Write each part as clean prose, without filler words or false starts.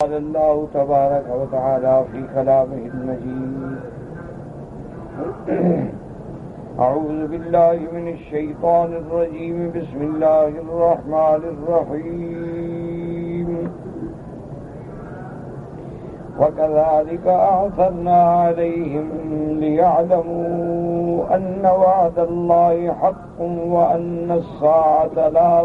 قال الله تبارك وتعالى في كلامه المجيد أعوذ بالله من الشيطان الرجيم بسم الله الرحمن الرحيم وكذلك أعثرنا عليهم ليعلموا أن وعد الله حق وأن الساعة لا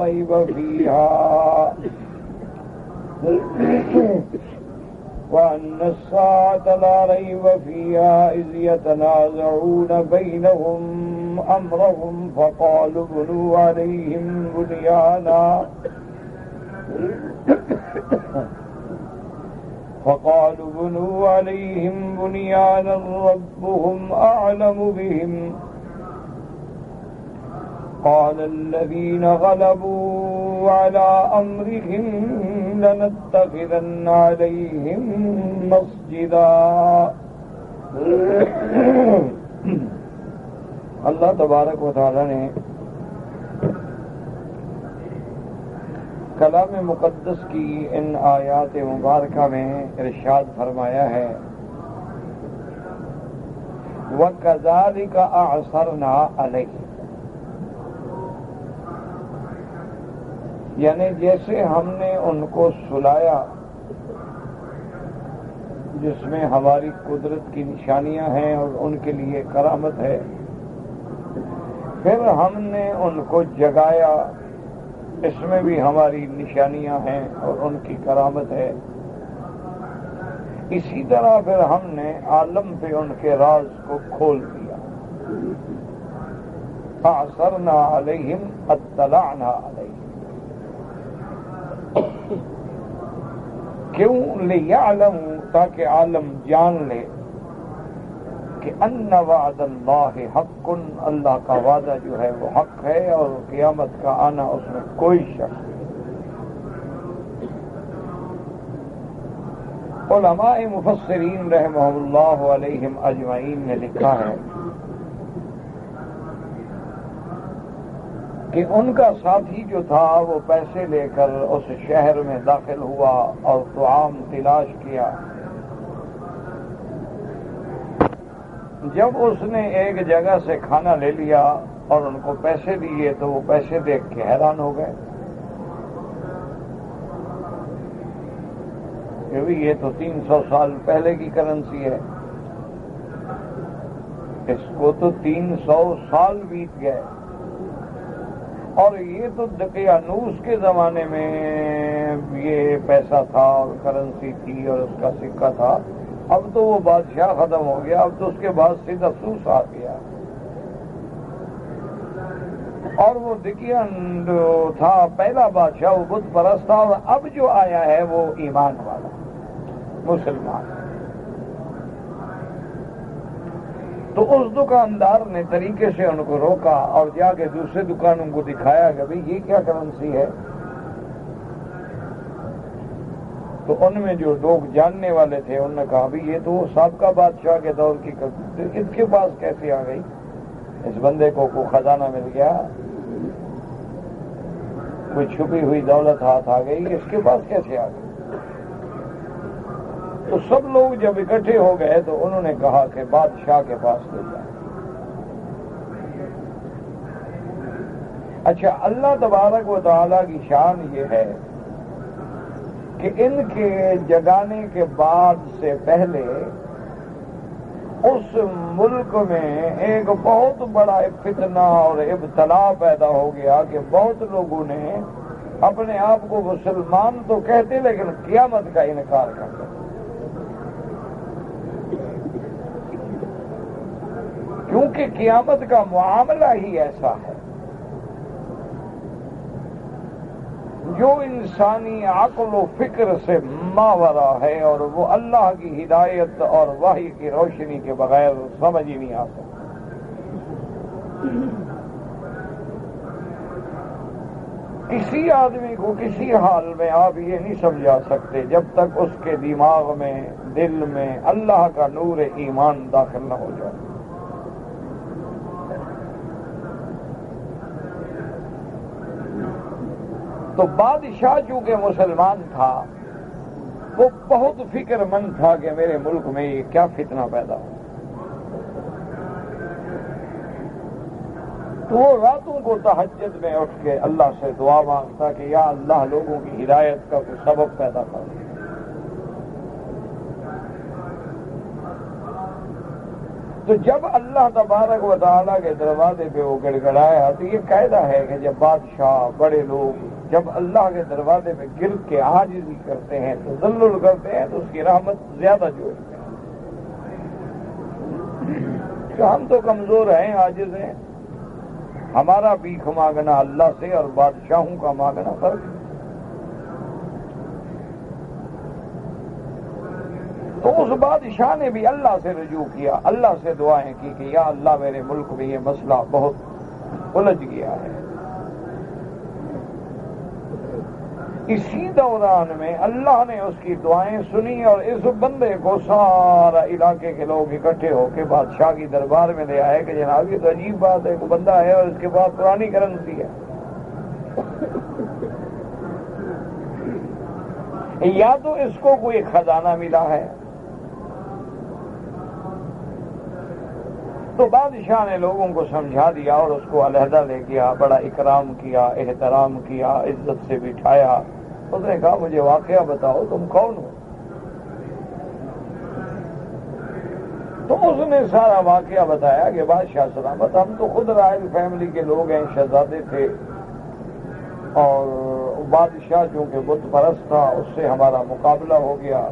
ريب فيها إذ يتنازعون بينهم أمرهم فقالوا بنوا عليهم بنيانا ربهم أعلم بهم قال الذين غلبوا على أمرهم لنتخذن عليهم مسجدا. اللہ تبارک و تعالی نے کلام مقدس کی ان آیات مبارکہ میں ارشاد فرمایا ہے وَكَذَلِكَ أَعْثَرْنَا عَلَيْهِمْ، یعنی جیسے ہم نے ان کو سلایا جس میں ہماری قدرت کی نشانیاں ہیں اور ان کے لیے کرامت ہے، پھر ہم نے ان کو جگایا، اس میں بھی ہماری نشانیاں ہیں اور ان کی کرامت ہے. اسی طرح پھر ہم نے عالم پہ ان کے راز کو کھول دیا. اعثرنا علیہم اطلعنا علیہم. کیوں؟ لیعلموا، تاکہ عالم جان لے کہ ان وعد اللہ حق، اللہ کا وعدہ جو ہے وہ حق ہے اور قیامت کا آنا اس میں کوئی شک نہیں. علماء مفسرین رحمہ اللہ علیہم اجمعین نے لکھا ہے کہ ان کا ساتھی جو تھا وہ پیسے لے کر اس شہر میں داخل ہوا اور طعام تلاش کیا. جب اس نے ایک جگہ سے کھانا لے لیا اور ان کو پیسے دیے تو وہ پیسے دیکھ کے حیران ہو گئے کہ یہ تو 300 سال پہلے کی کرنسی ہے، اس کو تو 300 سال بیت گئے، اور یہ تو دقیانوس کے زمانے میں یہ پیسہ تھا اور کرنسی تھی اور اس کا سکہ تھا. اب تو وہ بادشاہ ختم ہو گیا، اب تو اس کے بعد سے افسوس آ گیا. اور وہ دقیان جو تھا پہلا بادشاہ وہ بت پرست تھا، اور اب جو آیا ہے وہ ایمان والا مسلمان. تو اس دکاندار نے طریقے سے ان کو روکا اور جا کے دوسرے دکانوں کو دکھایا کہ بھئی یہ کیا کرنسی ہے. تو ان میں جو لوگ جاننے والے تھے انہوں نے کہا بھی یہ تو سابقہ بادشاہ کے دور کی اس کے پاس کیسے آ گئی؟ اس بندے کو کوئی خزانہ مل گیا، کوئی چھپی ہوئی دولت ہاتھ آ گئی، اس کے پاس کیسے آ گئی؟ تو سب لوگ جب اکٹھے ہو گئے تو انہوں نے کہا کہ بادشاہ کے پاس لے جائیں. اچھا، اللہ تبارک و تعالیٰ کی شان یہ ہے کہ ان کے جگانے کے بعد سے پہلے اس ملک میں ایک بہت بڑا فتنہ اور ابتلا پیدا ہو گیا کہ بہت لوگوں نے اپنے آپ کو مسلمان تو کہتے لیکن قیامت کا انکار کرتے. کیونکہ قیامت کا معاملہ ہی ایسا ہے جو انسانی عقل و فکر سے ماورا ہے اور وہ اللہ کی ہدایت اور وحی کی روشنی کے بغیر سمجھ ہی نہیں آ سکتا. کسی آدمی کو کسی حال میں آپ یہ نہیں سمجھا سکتے جب تک اس کے دماغ میں، دل میں اللہ کا نور ایمان داخل نہ ہو جائے. تو بادشاہ چونکہ مسلمان تھا وہ بہت فکر مند تھا کہ میرے ملک میں یہ کیا فتنہ پیدا ہو. تو وہ راتوں کو تہجد میں اٹھ کے اللہ سے دعا مانگتا کہ یا اللہ لوگوں کی ہدایت کا کوئی سبب پیدا کر. تو جب اللہ تبارک و تعالیٰ کے دروازے پہ وہ گڑ گڑایا تو یہ قاعدہ ہے کہ جب بادشاہ بڑے لوگ جب اللہ کے دروازے پہ گر کے عاجزی کرتے ہیں تو تذلل کرتے ہیں تو اس کی رحمت زیادہ جوڑتے ہیں. کہ ہم تو کمزور ہیں، عاجز ہیں، ہمارا بھیک مانگنا اللہ سے اور بادشاہوں کا مانگنا فرق ہے. تو اس بادشاہ نے بھی اللہ سے رجوع کیا، اللہ سے دعائیں کی کہ یا اللہ میرے ملک میں یہ مسئلہ بہت الجھ گیا ہے. اسی دوران میں اللہ نے اس کی دعائیں سنی اور اس بندے کو سارا علاقے کے لوگ اکٹھے ہو کے بادشاہ کی دربار میں لے آئے کہ جناب یہ تو عجیب بات ہے، کوئی بندہ ہے اور اس کے پاس پرانی کرنسی ہے، یا تو اس کو کوئی خزانہ ملا ہے. تو بادشاہ نے لوگوں کو سمجھا دیا اور اس کو علیحدہ لے گیا، بڑا اکرام کیا، احترام کیا، عزت سے بٹھایا. اس نے کہا مجھے واقعہ بتاؤ تم کون ہو؟ تو اس نے سارا واقعہ بتایا کہ بادشاہ سلامت ہم تو خود رائل فیملی کے لوگ ہیں، شہزادے تھے، اور بادشاہ چونکہ بت پرست تھا اس سے ہمارا مقابلہ ہو گیا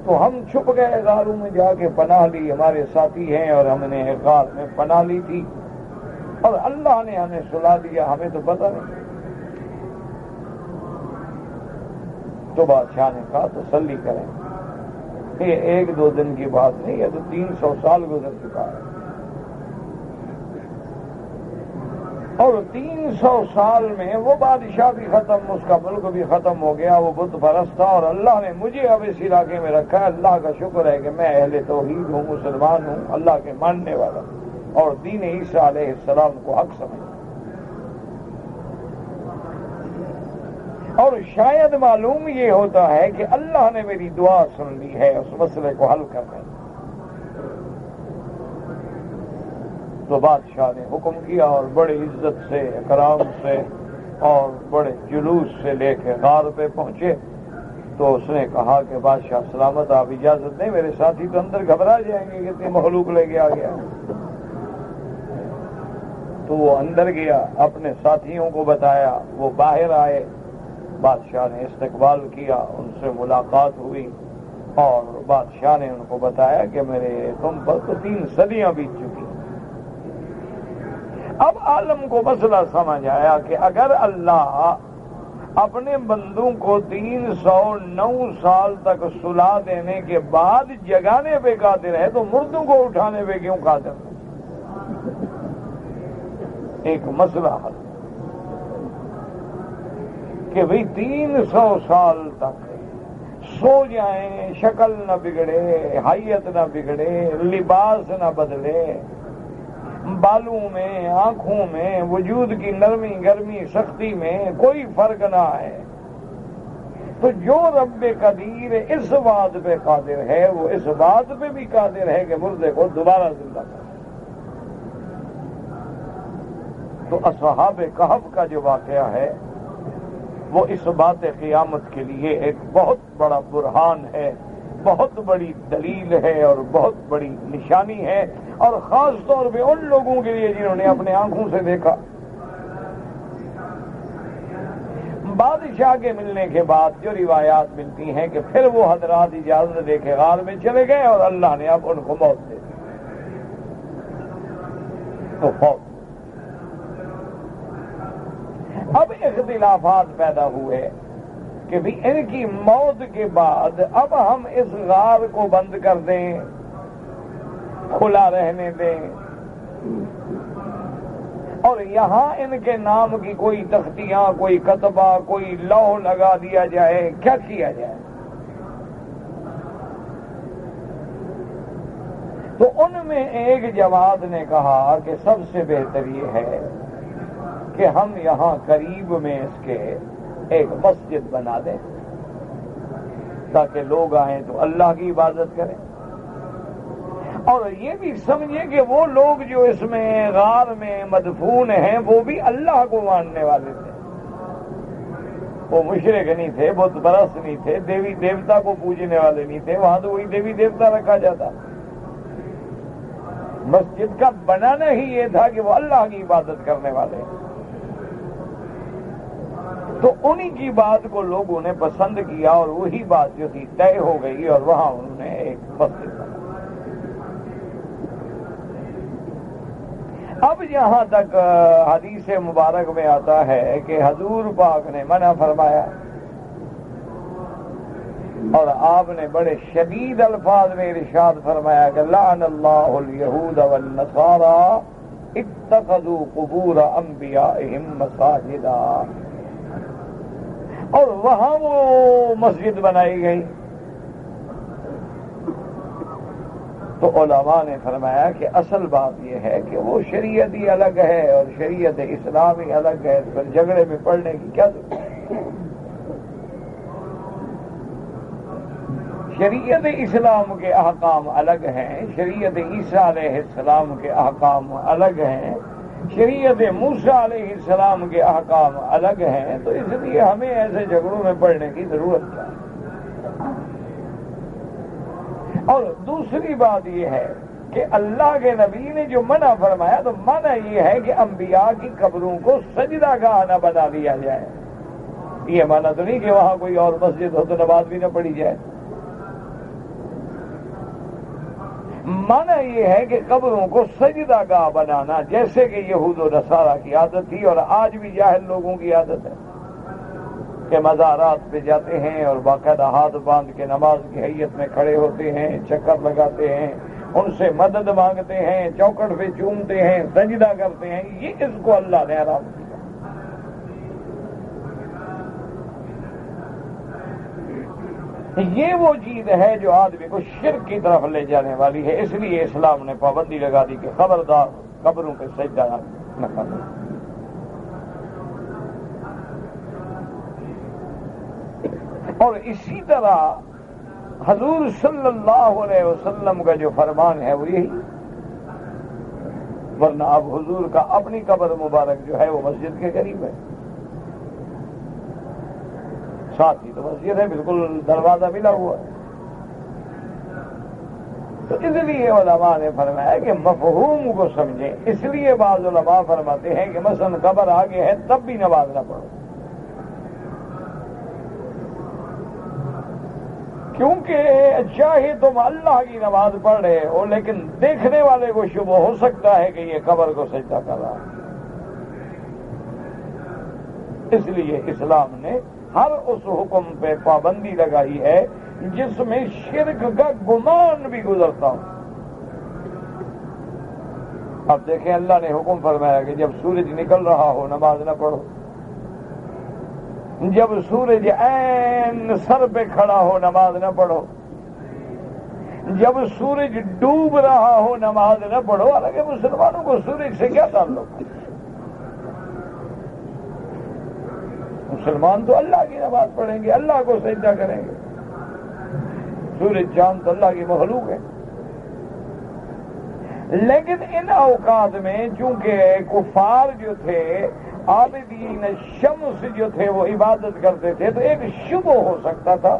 تو ہم چھپ گئے، غاروں میں جا کے پناہ لی. ہمارے ساتھی ہیں اور ہم نے ایک غار میں پناہ لی تھی اور اللہ نے ہمیں سلا دیا، ہمیں تو پتہ نہیں. تو بادشاہ نے کہا تسلی کریں، یہ ایک دو دن کی بات نہیں، یہ تو 300 سال گزر چکا ہے. اور 300 سال میں وہ بادشاہ بھی ختم، اس کا ملک بھی ختم ہو گیا، وہ بت پرست تھا اور اللہ نے مجھے اب اس علاقے میں رکھا ہے. اللہ کا شکر ہے کہ میں اہل توحید ہوں، مسلمان ہوں، اللہ کے ماننے والا اور دین عیسیٰ علیہ السلام کو حق سمجھتا. اور شاید معلوم یہ ہوتا ہے کہ اللہ نے میری دعا سن لی ہے اس مسئلے کو حل کرنے. تو بادشاہ نے حکم کیا اور بڑے عزت سے، اکرام سے اور بڑے جلوس سے لے کے غار پہ پہنچے. تو اس نے کہا کہ بادشاہ سلامت آپ اجازت دیں، میرے ساتھی تو اندر گھبرا جائیں گے کہ اتنے مخلوق لے کے آ گیا. تو وہ اندر گیا، اپنے ساتھیوں کو بتایا، وہ باہر آئے. بادشاہ نے استقبال کیا، ان سے ملاقات ہوئی اور بادشاہ نے ان کو بتایا کہ میرے تم پر تو 3 صدیاں بیت چکی. اب عالم کو مسئلہ سمجھ آیا کہ اگر اللہ اپنے بندوں کو 309 سال تک سلا دینے کے بعد جگانے پہ قادر ہے تو مردوں کو اٹھانے پہ کیوں قادر ہے؟ ایک مسئلہ حل کہ بھئی 300 سال تک سو جائیں، شکل نہ بگڑے، حیت نہ بگڑے، لباس نہ بدلے، بالوں میں، آنکھوں میں، وجود کی نرمی گرمی سختی میں کوئی فرق نہ آئے. تو جو رب قدیر اس بات پہ قادر ہے وہ اس بات پہ بھی قادر ہے کہ مردے کو دوبارہ زندہ کرے. تو اصحاب کہف کا جو واقعہ ہے وہ اس بات قیامت کے لیے ایک بہت بڑا برہان ہے، بہت بڑی دلیل ہے اور بہت بڑی نشانی ہے، اور خاص طور پہ ان لوگوں کے لیے جنہوں نے اپنے آنکھوں سے دیکھا. بادشاہ کے ملنے کے بعد جو روایات ملتی ہیں کہ پھر وہ حضرات اجازت دے کے غار میں چلے گئے اور اللہ نے اب ان کو موت دے دی. تو فوت اب اختلافات پیدا ہوئے کہ بھی ان کی موت کے بعد اب ہم اس غار کو بند کر دیں، کھلا رہنے دیں، اور یہاں ان کے نام کی کوئی تختیاں، کوئی کتبہ، کوئی لوح لگا دیا جائے، کیا کیا جائے؟ تو ان میں ایک جماعت نے کہا کہ سب سے بہتر یہ ہے کہ ہم یہاں قریب میں اس کے ایک مسجد بنا دیں. تاکہ لوگ آئیں تو اللہ کی عبادت کریں، اور یہ بھی سمجھیں کہ وہ لوگ جو اس میں غار میں مدفون ہیں وہ بھی اللہ کو ماننے والے تھے، وہ مشرک نہیں تھے، بت پرست نہیں تھے، دیوی دیوتا کو پوجنے والے نہیں تھے، وہاں تو وہی دیوی دیوتا رکھا جاتا۔ مسجد کا بنانا ہی یہ تھا کہ وہ اللہ کی عبادت کرنے والے ہیں، تو انہی کی بات کو لوگوں نے پسند کیا اور وہی بات جو تھی طے ہو گئی اور وہاں انہوں نے ایک مسجد بنا۔ اب یہاں تک حدیث مبارک میں آتا ہے کہ حضور پاک نے منع فرمایا اور آپ نے بڑے شدید الفاظ میں ارشاد فرمایا کہ لعن اللہ الیہود والنصارى اتخذوا قبور انبیائہم مساجدا، اور وہاں وہ مسجد بنائی گئی۔ تو علماء نے فرمایا کہ اصل بات یہ ہے کہ وہ شریعت ہی الگ ہے اور شریعت اسلامی الگ ہے، پھر جھگڑے میں پڑنے کی کیا ضرورت؟ شریعت اسلام کے احکام الگ ہیں، شریعت عیسیٰ علیہ السلام کے احکام الگ ہیں، شریعت موسیٰ علیہ السلام کے احکام الگ ہیں، تو اس لیے ہمیں ایسے جھگڑوں میں پڑنے کی ضرورت کیا ہے؟ اور دوسری بات یہ ہے کہ اللہ کے نبی نے جو منع فرمایا تو منع یہ ہے کہ انبیاء کی قبروں کو سجدہ گاہ نہ بنا دیا جائے۔ یہ منع تو نہیں کہ وہاں کوئی اور مسجد ہو تو نماز بھی نہ پڑھی جائے، منع یہ ہے کہ قبروں کو سجدہ گاہ بنانا، جیسے کہ یہود و نصارہ کی عادت تھی اور آج بھی جاہل لوگوں کی عادت ہے کہ مزارات پہ جاتے ہیں اور باقاعدہ ہاتھ باندھ کے نماز کی حیت میں کھڑے ہوتے ہیں، چکر لگاتے ہیں، ان سے مدد مانگتے ہیں، چوکٹ پہ چومتے ہیں، سجدہ کرتے ہیں۔ یہ اس کو اللہ نے حرام کیا۔ یہ وہ چیز ہے جو آدمی کو شرک کی طرف لے جانے والی ہے، اس لیے اسلام نے پابندی لگا دی کہ خبردار قبروں پہ سجدہ نہ کرنا۔ اور اسی طرح حضور صلی اللہ علیہ وسلم کا جو فرمان ہے وہ یہی، ورنہ اب حضور کا اپنی قبر مبارک جو ہے وہ مسجد کے قریب ہے، ساتھ ہی تو مسجد ہے، بالکل دروازہ ملا ہوا ہے۔ تو اس لیے علماء نے فرمایا کہ مفہوم کو سمجھیں، اس لیے بعض علماء فرماتے ہیں کہ مثلا قبر آگے ہے تب بھی نماز نہ پڑھو، کیونکہ چاہے تم اللہ کی نماز پڑھ رہے ہو لیکن دیکھنے والے کو شبہ ہو سکتا ہے کہ یہ قبر کو سجدہ کر رہا ہے۔ اس لیے اسلام نے ہر اس حکم پہ پابندی لگائی ہے جس میں شرک کا گمان بھی گزرتا ہو۔ اب دیکھیں اللہ نے حکم فرمایا کہ جب سورج نکل رہا ہو نماز نہ پڑھو، جب سورج عین سر پہ کھڑا ہو نماز نہ پڑھو، جب سورج ڈوب رہا ہو نماز نہ پڑھو۔ حالانکہ مسلمانوں کو سورج سے کیا تعلق ہے؟ مسلمان تو اللہ کی نماز پڑھیں گے، اللہ کو سجدہ کریں گے، سورج چاند تو اللہ کی مخلوق ہے۔ لیکن ان اوقات میں چونکہ کفار جو تھے، عابدین شمس جو تھے، وہ عبادت کرتے تھے، تو ایک شبہ ہو سکتا تھا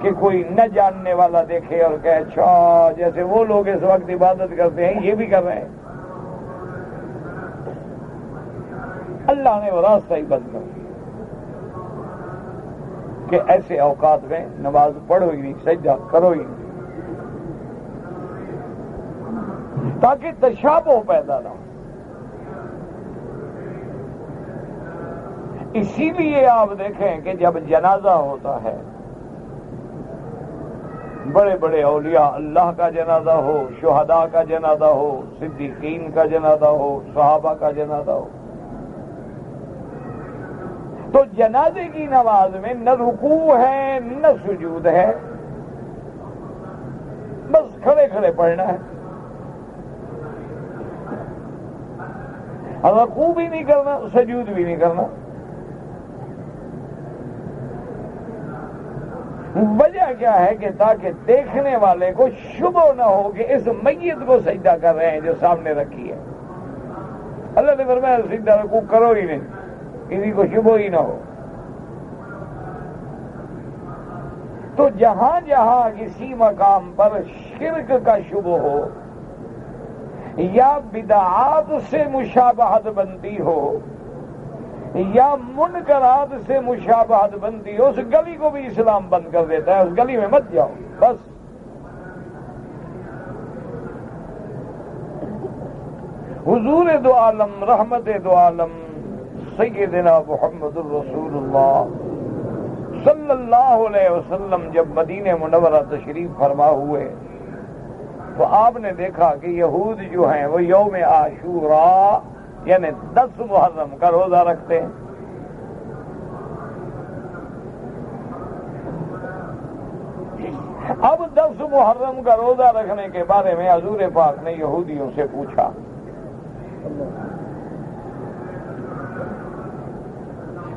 کہ کوئی نہ جاننے والا دیکھے اور کہے اچھا جیسے وہ لوگ اس وقت عبادت کرتے ہیں یہ بھی کر رہے ہیں۔ اللہ نے وہ راستہ ہی بند کر دیا کہ ایسے اوقات میں نماز پڑھو ہی نہیں، سجدہ کرو ہی نہیں، تاکہ تشابہ پیدا نہ ہو۔ اسی لیے آپ دیکھیں کہ جب جنازہ ہوتا ہے، بڑے بڑے اولیاء اللہ کا جنازہ ہو، شہداء کا جنازہ ہو، صدیقین کا جنازہ ہو، صحابہ کا جنازہ ہو، تو جنازے کی نماز میں نہ رکوع ہے نہ سجود ہے، بس کھڑے کھڑے پڑھنا ہے، رکوع بھی نہیں کرنا، سجود بھی نہیں کرنا۔ وجہ کیا ہے کہ تاکہ دیکھنے والے کو شبہ نہ ہو کہ اس میت کو سجدہ کر رہے ہیں جو سامنے رکھی ہے. اللہ نے فرمایا سجدہ رکوع کرو ہی نہیں، کسی کو شبہ ہی نہ ہو. تو جہاں جہاں کسی مقام پر شرک کا شبہ ہو یا بدعات سے مشابہت بنتی ہو یا منکرات سے مشابہت بنتی ہو، اس گلی کو بھی اسلام بند کر دیتا ہے. اس گلی میں مت جاؤ بس. حضور دو عالم رحمت دو عالم سیدنا محمد الرسول اللہ صلی اللہ علیہ وسلم جب مدینہ منورہ تشریف فرما ہوئے تو آپ نے دیکھا کہ یہود جو ہیں وہ یوم عاشوراء یعنی 10 محرم کا روزہ رکھتے ہیں. اب 10 محرم کا روزہ رکھنے کے بارے میں حضور پاک نے یہودیوں سے پوچھا.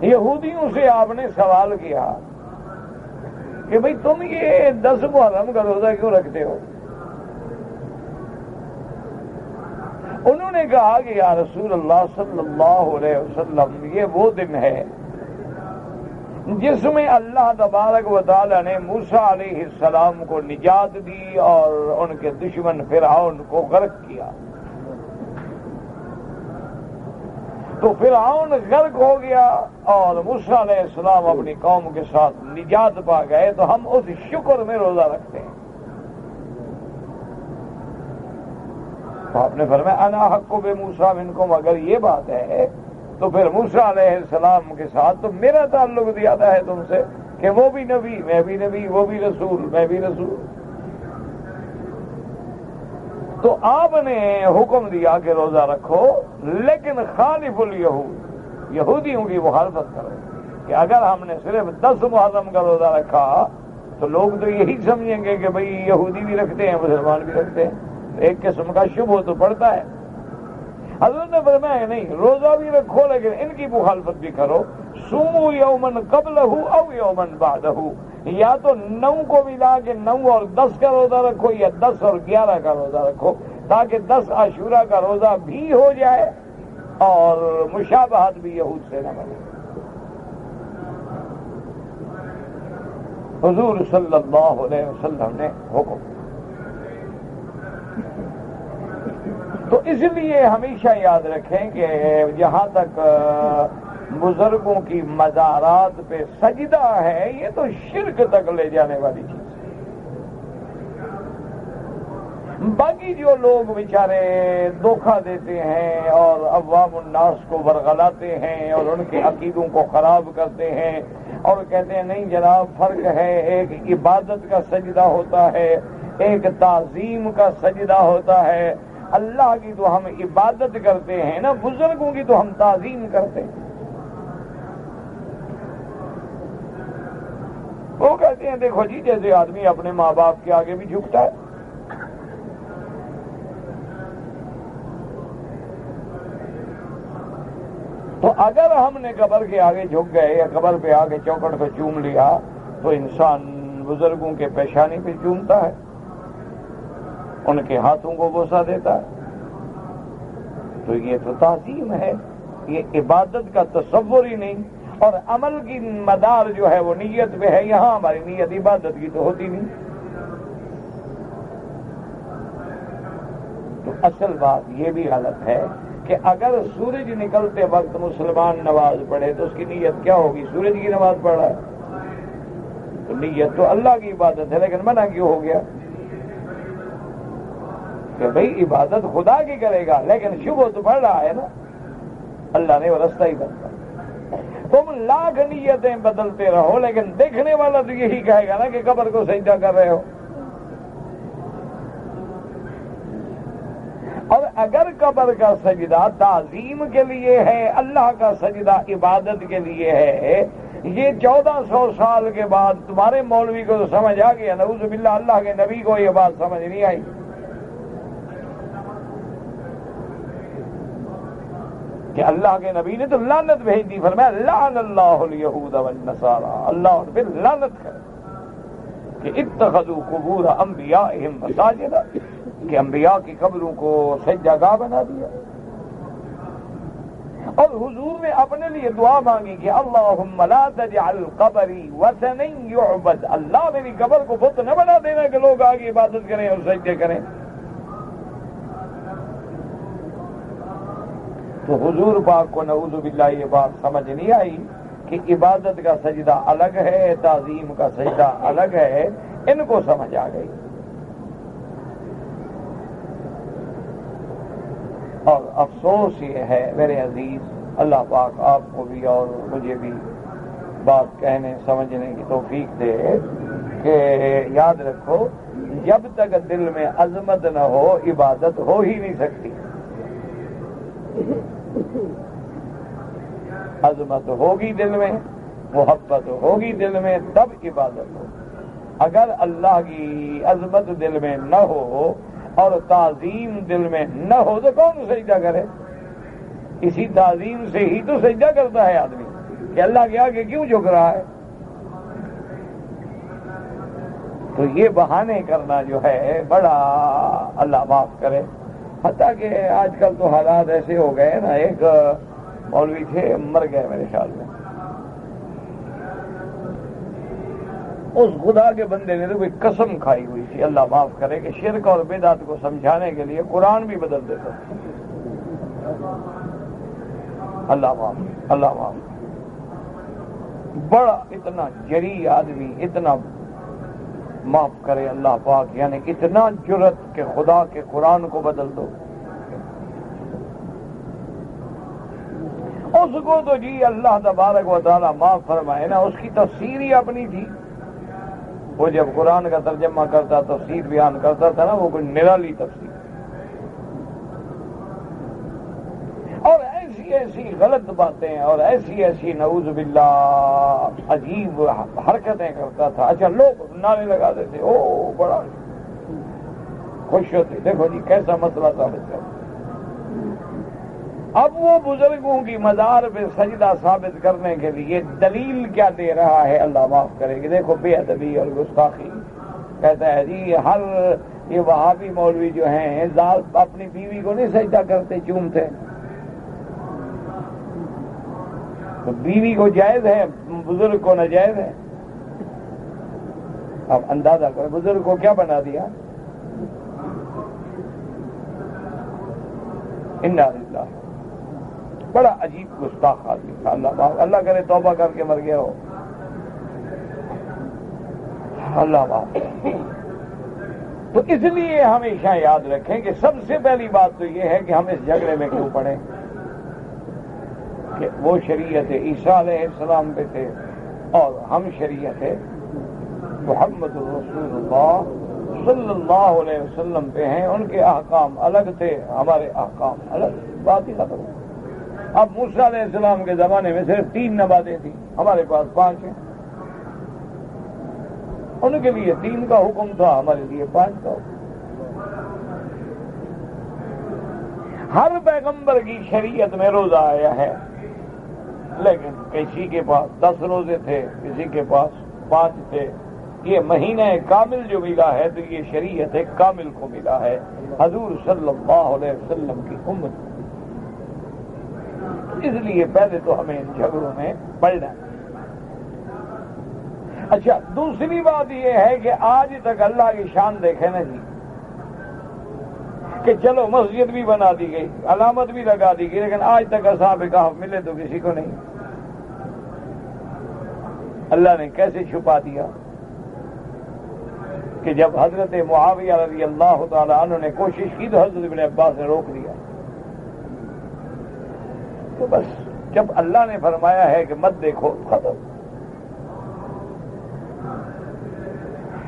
یہودیوں سے آپ نے سوال کیا کہ بھئی تم یہ 10 محرم کا روزہ کیوں رکھتے ہو؟ انہوں نے کہا کہ یا رسول اللہ صلی اللہ علیہ وسلم یہ وہ دن ہے جس میں اللہ تبارک و تعالی نے موسیٰ علیہ السلام کو نجات دی اور ان کے دشمن فرعون کو غرق کیا. تو فرعون غرق ہو گیا اور موسیٰ علیہ السلام اپنی قوم کے ساتھ نجات پا گئے، تو ہم اس شکر میں روزہ رکھتے ہیں. تو آپ نے فرمایا انا حق بموسیٰ منکم، اگر یہ بات ہے تو پھر موسیٰ علیہ السلام کے ساتھ تو میرا تعلق زیادہ ہے تم سے کہ وہ بھی نبی میں بھی نبی، وہ بھی رسول میں بھی رسول. تو آپ نے حکم دیا کہ روزہ رکھو، لیکن خالف الیہود، یہودیوں کی مخالفت کرو. کہ اگر ہم نے صرف 10 محرم کا روزہ رکھا تو لوگ تو یہی سمجھیں گے کہ بھئی یہودی بھی رکھتے ہیں مسلمان بھی رکھتے ہیں، ایک قسم کا شبہ تو پڑتا ہے. حضرت نے فرمایا نہیں، روزہ بھی رکھو لیکن ان کی مخالفت بھی کرو. صوموا یومن قبلہ او یومن بعدہ، یا تو 9 کو ملا کے 9 اور 10 کا روزہ رکھو یا 10 اور 11 کا روزہ رکھو، تاکہ 10 عاشورہ کا روزہ بھی ہو جائے اور مشابہت بھی یہود سے نہ بنے. حضور صلی اللہ علیہ وسلم نے حکم. تو اس لیے ہمیشہ یاد رکھیں کہ جہاں تک بزرگوں کی مزارات پہ سجدہ ہے یہ تو شرک تک لے جانے والی چیز ہے. باقی جو لوگ بیچارے دھوکہ دیتے ہیں اور عوام الناس کو ورغلاتے ہیں اور ان کے عقیدوں کو خراب کرتے ہیں اور کہتے ہیں نہیں جناب فرق ہے، ایک عبادت کا سجدہ ہوتا ہے ایک تعظیم کا سجدہ ہوتا ہے. اللہ کی تو ہم عبادت کرتے ہیں نا، بزرگوں کی تو ہم تعظیم کرتے ہیں. وہ کہتے ہیں دیکھو جی جیسے آدمی اپنے ماں باپ کے آگے بھی جھکتا ہے. تو اگر ہم نے قبر کے آگے جھک گئے یا قبر پہ آگے چوکٹ پہ چوم لیا تو انسان بزرگوں کے پیشانی پہ چومتا ہے، ان کے ہاتھوں کو بوسہ دیتا ہے. تو یہ تو تعظیم ہے، یہ عبادت کا تصور ہی نہیں. اور عمل کی مدار جو ہے وہ نیت پہ ہے. یہاں ہماری نیت عبادت کی تو ہوتی نہیں. تو اصل بات یہ بھی غلط ہے کہ اگر سورج نکلتے وقت مسلمان نماز پڑھے تو اس کی نیت کیا ہوگی؟ سورج کی نماز پڑھ رہا ہے تو نیت تو اللہ کی عبادت ہے، لیکن منع کیوں ہو گیا کہ بھئی عبادت خدا کی کرے گا لیکن شبہ تو پڑھ رہا ہے نا. اللہ نے وہ رستہ ہی بنتا. تم لاکھ نیتیں بدلتے رہو لیکن دیکھنے والا تو یہی کہے گا نا کہ قبر کو سجدہ کر رہے ہو. اور اگر قبر کا سجدہ تعظیم کے لیے ہے، اللہ کا سجدہ عبادت کے لیے ہے، یہ 1400 سال کے بعد تمہارے مولوی کو تو سمجھ آ گیا، نعوذ باللہ اللہ کے نبی کو یہ بات سمجھ نہیں آئی. کہ اللہ کے نبی نے تو لعنت بھیج دی، فرمایا لعن اللہ الیہود والنصارى، اللہ ان پہ لعنت کرے. کہ اتخذوا قبور انبیائہم مساجدا، کہ انبیاء کی قبروں کو سجدہ گاہ بنا دیا. اور حضور نے اپنے لیے دعا مانگی کہ اللہم لا تجعل قبری وثنا یعبد، اللہ میری قبر کو بت نہ بنا دینا کہ لوگ آگے عبادت کریں اور سجدے کریں. تو حضور پاک کو نعوذ باللہ یہ بات سمجھ نہیں آئی کہ عبادت کا سجدہ الگ ہے، تعظیم کا سجدہ الگ ہے. ان کو سمجھ آ گئی. اور افسوس یہ ہے میرے عزیز، اللہ پاک آپ کو بھی اور مجھے بھی بات کہنے سمجھنے کی توفیق دے کہ یاد رکھو جب تک دل میں عظمت نہ ہو عبادت ہو ہی نہیں سکتی. عظمت ہوگی دل میں، محبت ہوگی دل میں، تب عبادت ہو. اگر اللہ کی عظمت دل میں نہ ہو اور تعظیم دل میں نہ ہو تو کون سجدہ کرے؟ اسی تعظیم سے ہی تو سجدہ کرتا ہے آدمی کہ اللہ کے آگے کیوں جھک رہا ہے. تو یہ بہانے کرنا جو ہے بڑا اللہ معاف کرے. حتیٰ کہ آج کل تو حالات ایسے ہو گئے نا، ایک مولوی تھے مر گئے میرے خیال میں، اس خدا کے بندے نے تو کوئی قسم کھائی ہوئی تھی اللہ معاف کرے کہ شرک اور بدعت کو سمجھانے کے لیے قرآن بھی بدل دیتا. اللہ معاف، اللہ معاف. بڑا اتنا جری آدمی، اتنا معاف کرے اللہ پاک، یعنی اتنا جرت کہ خدا کے قرآن کو بدل دو. اس کو تو جی اللہ تبارک و تعالیٰ معاف فرمائے نا، اس کی تفسیر ہی اپنی تھی. وہ جب قرآن کا ترجمہ کرتا، تفسیر بیان کرتا تھا نا، وہ کوئی نرالی تفسیر. اور ایسی ایسی غلط باتیں اور ایسی ایسی نعوذ باللہ عجیب حرکتیں کرتا تھا. اچھا لوگ نعرے لگا دیتے، او بڑا خوش ہوتے، دیکھو جی کیسا مسئلہ ثابت کر. اب وہ بزرگوں کی مزار پہ سجدہ ثابت کرنے کے لیے دلیل کیا دے رہا ہے اللہ معاف کرے کہ دیکھو بے ادبی اور گستاخی. کہتا ہے جی ہر یہ وہابی مولوی جو ہیں ذال اپنی بیوی کو نہیں سجدہ کرتے، چومتے. تو بیوی کو جائز ہے، بزرگ کو ناجائز ہے. اب اندازہ کرو بزرگ کو کیا بنا دیا. انا للہ. بڑا عجیب گستاخ آدمی تھا. اللہ کرے توبہ کر کے مر گیا ہو. اللہ معاف. تو اس لیے ہمیشہ یاد رکھیں کہ سب سے پہلی بات تو یہ ہے کہ ہم اس جھگڑے میں کیوں پڑیں کہ وہ شریعت عیسیٰ علیہ السلام پہ تھے اور ہم شریعت محمد رسول اللہ صلی اللہ علیہ وسلم پہ ہیں. ان کے احکام الگ تھے، ہمارے احکام الگ. بات ہی ختم. اب موسیٰ علیہ السلام کے زمانے میں صرف 3 نمازیں تھیں، ہمارے پاس 5 ہیں. ان کے لیے 3 کا حکم تھا، ہمارے لیے 5 کا حکم. ہر پیغمبر کی شریعت میں روزہ آیا ہے، لیکن کسی کے پاس 10 روزے تھے، کسی کے پاس 5 تھے. یہ مہینہ کامل جو ملا ہے تو یہ شریعت کامل کو ملا ہے، حضور صلی اللہ علیہ وسلم کی امت. اس لیے پہلے تو ہمیں ان جھگڑوں میں پڑنا ہے. اچھا دوسری بات یہ ہے کہ آج تک اللہ کی شان دیکھے نا جی، کہ چلو مسجد بھی بنا دی گئی، علامت بھی لگا دی گئی، لیکن آج تک اصحاب کہف ملے تو کسی کو نہیں. اللہ نے کیسے چھپا دیا کہ جب حضرت معاویہ رضی اللہ تعالیٰ عنہ نے کوشش کی تو حضرت ابن عباس نے روک دیا. تو بس جب اللہ نے فرمایا ہے کہ مت دیکھو، ختم.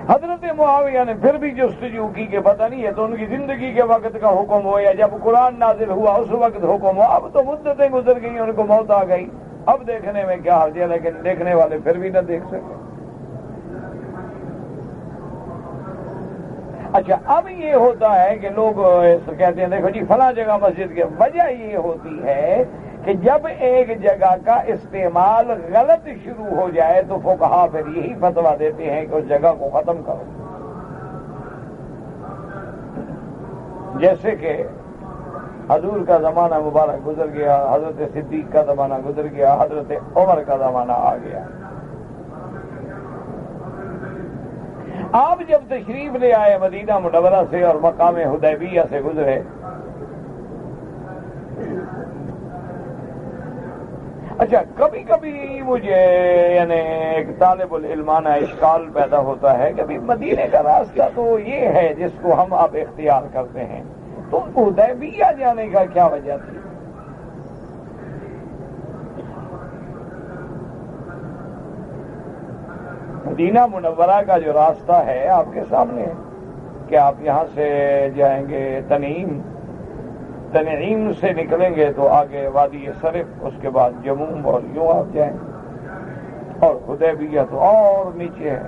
حضرت معاویہ نے پھر بھی جستجو کی کہ پتہ نہیں ہے تو ان کی زندگی کے وقت کا حکم ہو یا جب قرآن نازل ہوا اس وقت حکم ہو. اب تو مدتیں گزر گئی، ان کو موت آ گئی، اب دیکھنے میں کیا حرج ہے، لیکن دیکھنے والے پھر بھی نہ دیکھ سکے. اچھا اب یہ ہوتا ہے کہ لوگ کہتے ہیں دیکھو جی فلاں جگہ مسجد کی وجہ یہ ہوتی ہے کہ جب ایک جگہ کا استعمال غلط شروع ہو جائے تو فقہا پھر یہی فتویٰ دیتے ہیں کہ اس جگہ کو ختم کرو. جیسے کہ حضور کا زمانہ مبارک گزر گیا، حضرت صدیق کا زمانہ گزر گیا، حضرت عمر کا زمانہ آ گیا. آپ جب تشریف لے آئے مدینہ منورہ سے اور مقام حدیبیہ سے گزرے، اچھا کبھی کبھی مجھے یعنی ایک طالب العلمانہ اشکال پیدا ہوتا ہے کہ ابھی مدینے کا راستہ تو یہ ہے جس کو ہم اب اختیار کرتے ہیں، تو حدیبیہ جانے کا کیا وجہ تھی؟ مدینہ منورہ کا جو راستہ ہے آپ کے سامنے ہے کہ آپ یہاں سے جائیں گے تنعیم سے نکلیں گے تو آگے وادی صرف، اس کے بعد جموم اور یوں آپ جائیں، اور حدیبیہ تو اور نیچے ہے.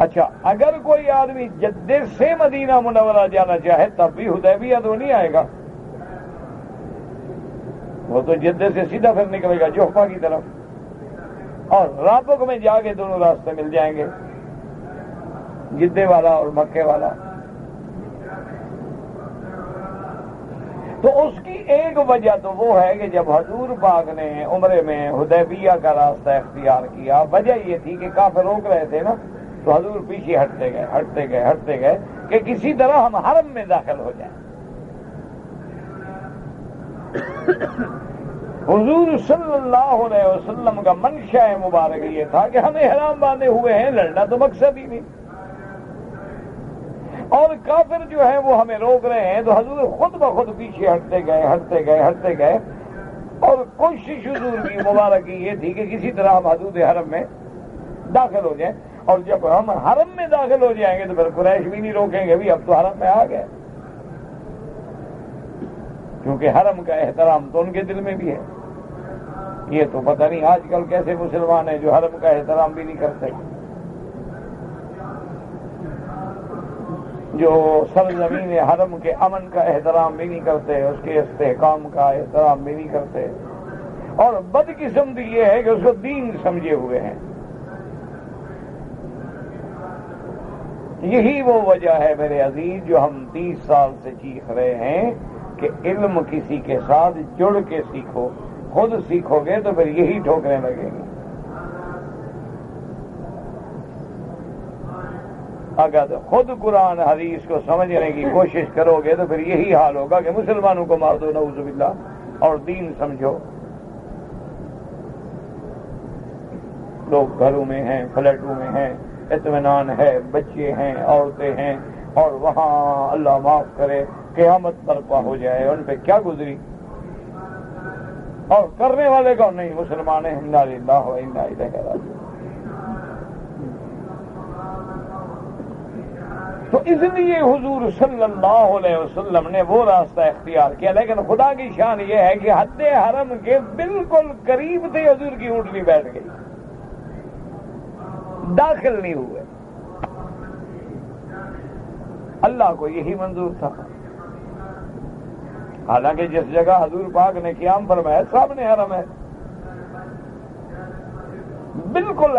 اچھا اگر کوئی آدمی جدے سے مدینہ منورہ جانا چاہے تب بھی حدیبیہ تو نہیں آئے گا، وہ تو جدے سے سیدھا پھر نکلے گا جوفہ کی طرف، اور رابق میں جا کے دونوں راستے مل جائیں گے، جدے والا اور مکے والا. تو اس کی ایک وجہ تو وہ ہے کہ جب حضور پاک نے عمرے میں حدیبیہ کا راستہ اختیار کیا، وجہ یہ تھی کہ کافر روک رہے تھے نا، تو حضور پیچھے ہٹتے گئے کہ کسی طرح ہم حرم میں داخل ہو جائیں. حضور صلی اللہ علیہ وسلم کا منشا مبارک یہ تھا کہ ہمیں احرام باندھے ہوئے ہیں، لڑنا تو مقصد ہی نہیں، اور کافر جو ہے وہ ہمیں روک رہے ہیں، تو حضور خود بخود پیچھے ہٹتے گئے اور کوشش حضور کی مبارک کی یہ تھی کہ کسی طرح ہم حدود حرم میں داخل ہو جائیں، اور جب ہم حرم میں داخل ہو جائیں گے تو پھر قریش بھی نہیں روکیں گے، بھی اب تو حرم میں آ گئے، کیونکہ حرم کا احترام تو ان کے دل میں بھی ہے. یہ تو پتہ نہیں آج کل کیسے مسلمان ہیں جو حرم کا احترام بھی نہیں کرتے، جو سرزمین حرم کے امن کا احترام بھی نہیں کرتے، اس کے استحکام کا احترام بھی نہیں کرتے، اور بدقسمتی یہ ہے کہ اس کو دین سمجھے ہوئے ہیں. یہی وہ وجہ ہے میرے عزیز جو ہم 30 سال سے چیخ رہے ہیں کہ علم کسی کے ساتھ جڑ کے سیکھو، خود سیکھو گے تو پھر یہی ٹھوکریں لگیں گی. اگر خود قرآن حدیث کو سمجھنے کی کوشش کرو گے تو پھر یہی حال ہوگا کہ مسلمانوں کو مار دو نعوذ باللہ اور دین سمجھو. لوگ گھروں میں ہیں، فلیٹوں میں ہیں، اطمینان ہے، بچے ہیں، عورتیں ہیں، اور وہاں اللہ معاف کرے قیامت برپا ہو جائے ان پہ کیا گزری، اور کرنے والے کو نہیں، مسلمان ہیں، انا للہ و انا الیہ راجعون. تو اس لیے حضور صلی اللہ علیہ وسلم نے وہ راستہ اختیار کیا، لیکن خدا کی شان یہ ہے کہ حد حرم کے بالکل قریب تھے، حضور کی اونٹنی بیٹھ گئی، داخل نہیں ہوئے. اللہ کو یہی منظور تھا، حالانکہ جس جگہ حضور پاک نے قیام فرمایا سامنے حرم ہے، بالکل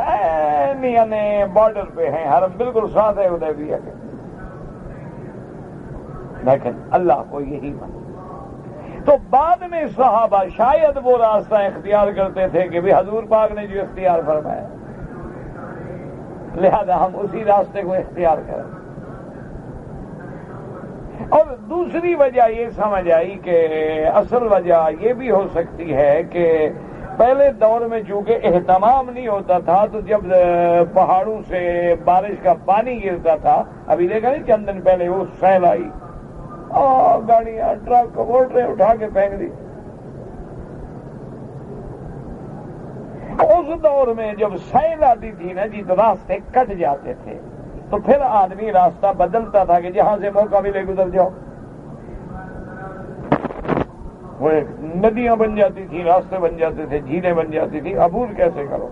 یعنی بارڈر پہ ہیں، حرم بالکل ساتھ ہے حدیبیہ کے، لیکن اللہ کو یہی منظور. تو بعد میں صحابہ شاید وہ راستہ اختیار کرتے تھے کہ بھی حضور پاک نے جو اختیار فرمایا لہذا ہم اسی راستے کو اختیار کریں. اور دوسری وجہ یہ سمجھ آئی کہ اصل وجہ یہ بھی ہو سکتی ہے کہ پہلے دور میں چونکہ اہتمام نہیں ہوتا تھا، تو جب پہاڑوں سے بارش کا پانی گرتا تھا، ابھی دیکھا نہیں چند دن پہلے وہ سیل آئی، گاڑیاں ٹرک موٹریں اٹھا کے پھینک دی. اس دور میں جب سیل آتی تھی نا جی تو راستے کٹ جاتے تھے، تو پھر آدمی راستہ بدلتا تھا کہ جہاں سے موقع ملے گزر جاؤ. وہ ندیاں بن جاتی تھی، راستے بن جاتے تھے، جھیلیں بن جاتی تھی، عبور کیسے کرو.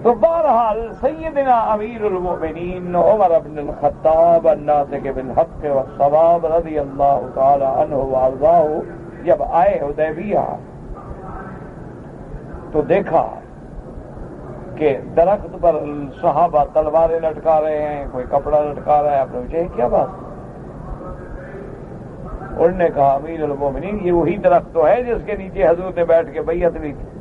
تو بہرحال سیدنا امیر المؤمنین عمر بن الخطاب الناطق بالحق والصواب رضی اللہ تعالی عنہ وارضاہ جب آئے حدیبیہ تو دیکھا کہ درخت پر صحابہ تلواریں لٹکا رہے ہیں، کوئی کپڑا لٹکا رہا ہے، آپ نے پوچھا کیا بات؟ انہوں نے کہا امیر المومنین یہ وہی درخت تو ہے جس کے نیچے حضور نے بیٹھ کے بیعت لی تھی۔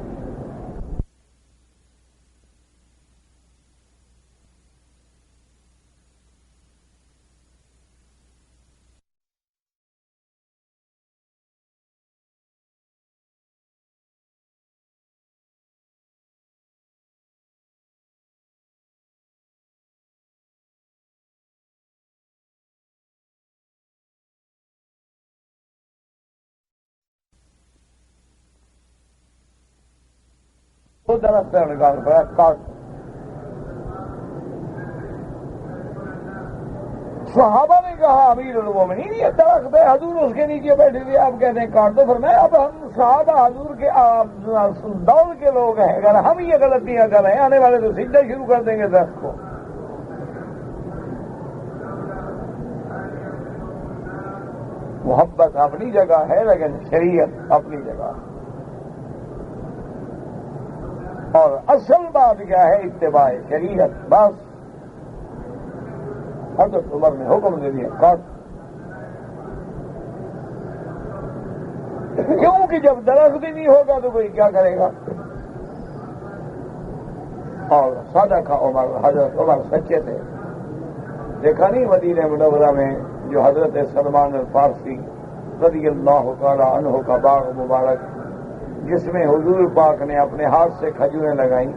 وہ درخت سے نکال کر کاٹ، صحابہ نے کہا امیر المومنین یہ درخت ہے، حضور اس کے نیچے بیٹھے تھے، آپ کہتے ہیں کاٹ دو۔ فرمایا اب ہم صحابہ حضور کے دور کے لوگ ہیں، اگر ہم یہ غلطیاں کر رہے ہیں آنے والے تو سیدھا شروع کر دیں گے درخت کو۔ محبت اپنی جگہ ہے لیکن شریعت اپنی جگہ ہے، اور اصل بات کیا ہے؟ اتباع شریعت۔ بس حضرت عمر نے حکم دے دیا کاٹ، کیونکہ جب درخت ہی نہیں ہوگا تو کوئی کیا کرے گا؟ اور صادق عمر، حضرت عمر سچے تھے۔ دیکھا نہیں مدینہ منورہ میں جو حضرت سلمان الفارسی رضی اللہ تعالی عنہ کا باغ مبارک جس میں حضور پاک نے اپنے ہاتھ سے کھجوریں لگائیں،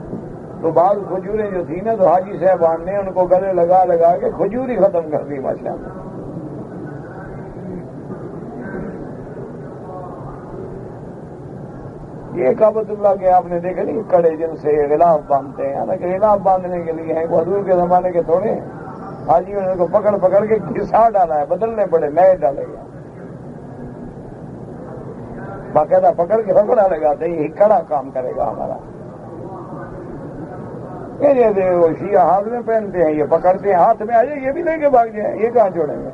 تو بعض کھجوریں جو تھیں نا تو حاجی صاحبان نے ان کو گلے لگا لگا کے کھجور ہی ختم کر دی ماشاءاللہ۔ یہ کعبۃ اللہ کے آپ نے دیکھا نہیں کڑے جن سے غلاف باندھتے ہیں، حالانکہ غلاف باندھنے کے لیے ہیں، حضور کے زمانے کے تھوڑے ہیں، حاجیوں نے ان کو پکڑ پکڑ کے گھسا ڈالا ہے، بدلنے پڑے، نئے ڈالے گئے، باقاعدہ پکڑ کے پکڑا لگاتے ہیں، یہی کڑا کام کرے گا ہمارا۔ یہ وہ شیعہ ہاتھ میں پہنتے ہیں، یہ پکڑتے ہیں، ہاتھ میں آ جائے یہ بھی لے کے بھاگ جائیں، یہ کہاں چھوڑیں گے؟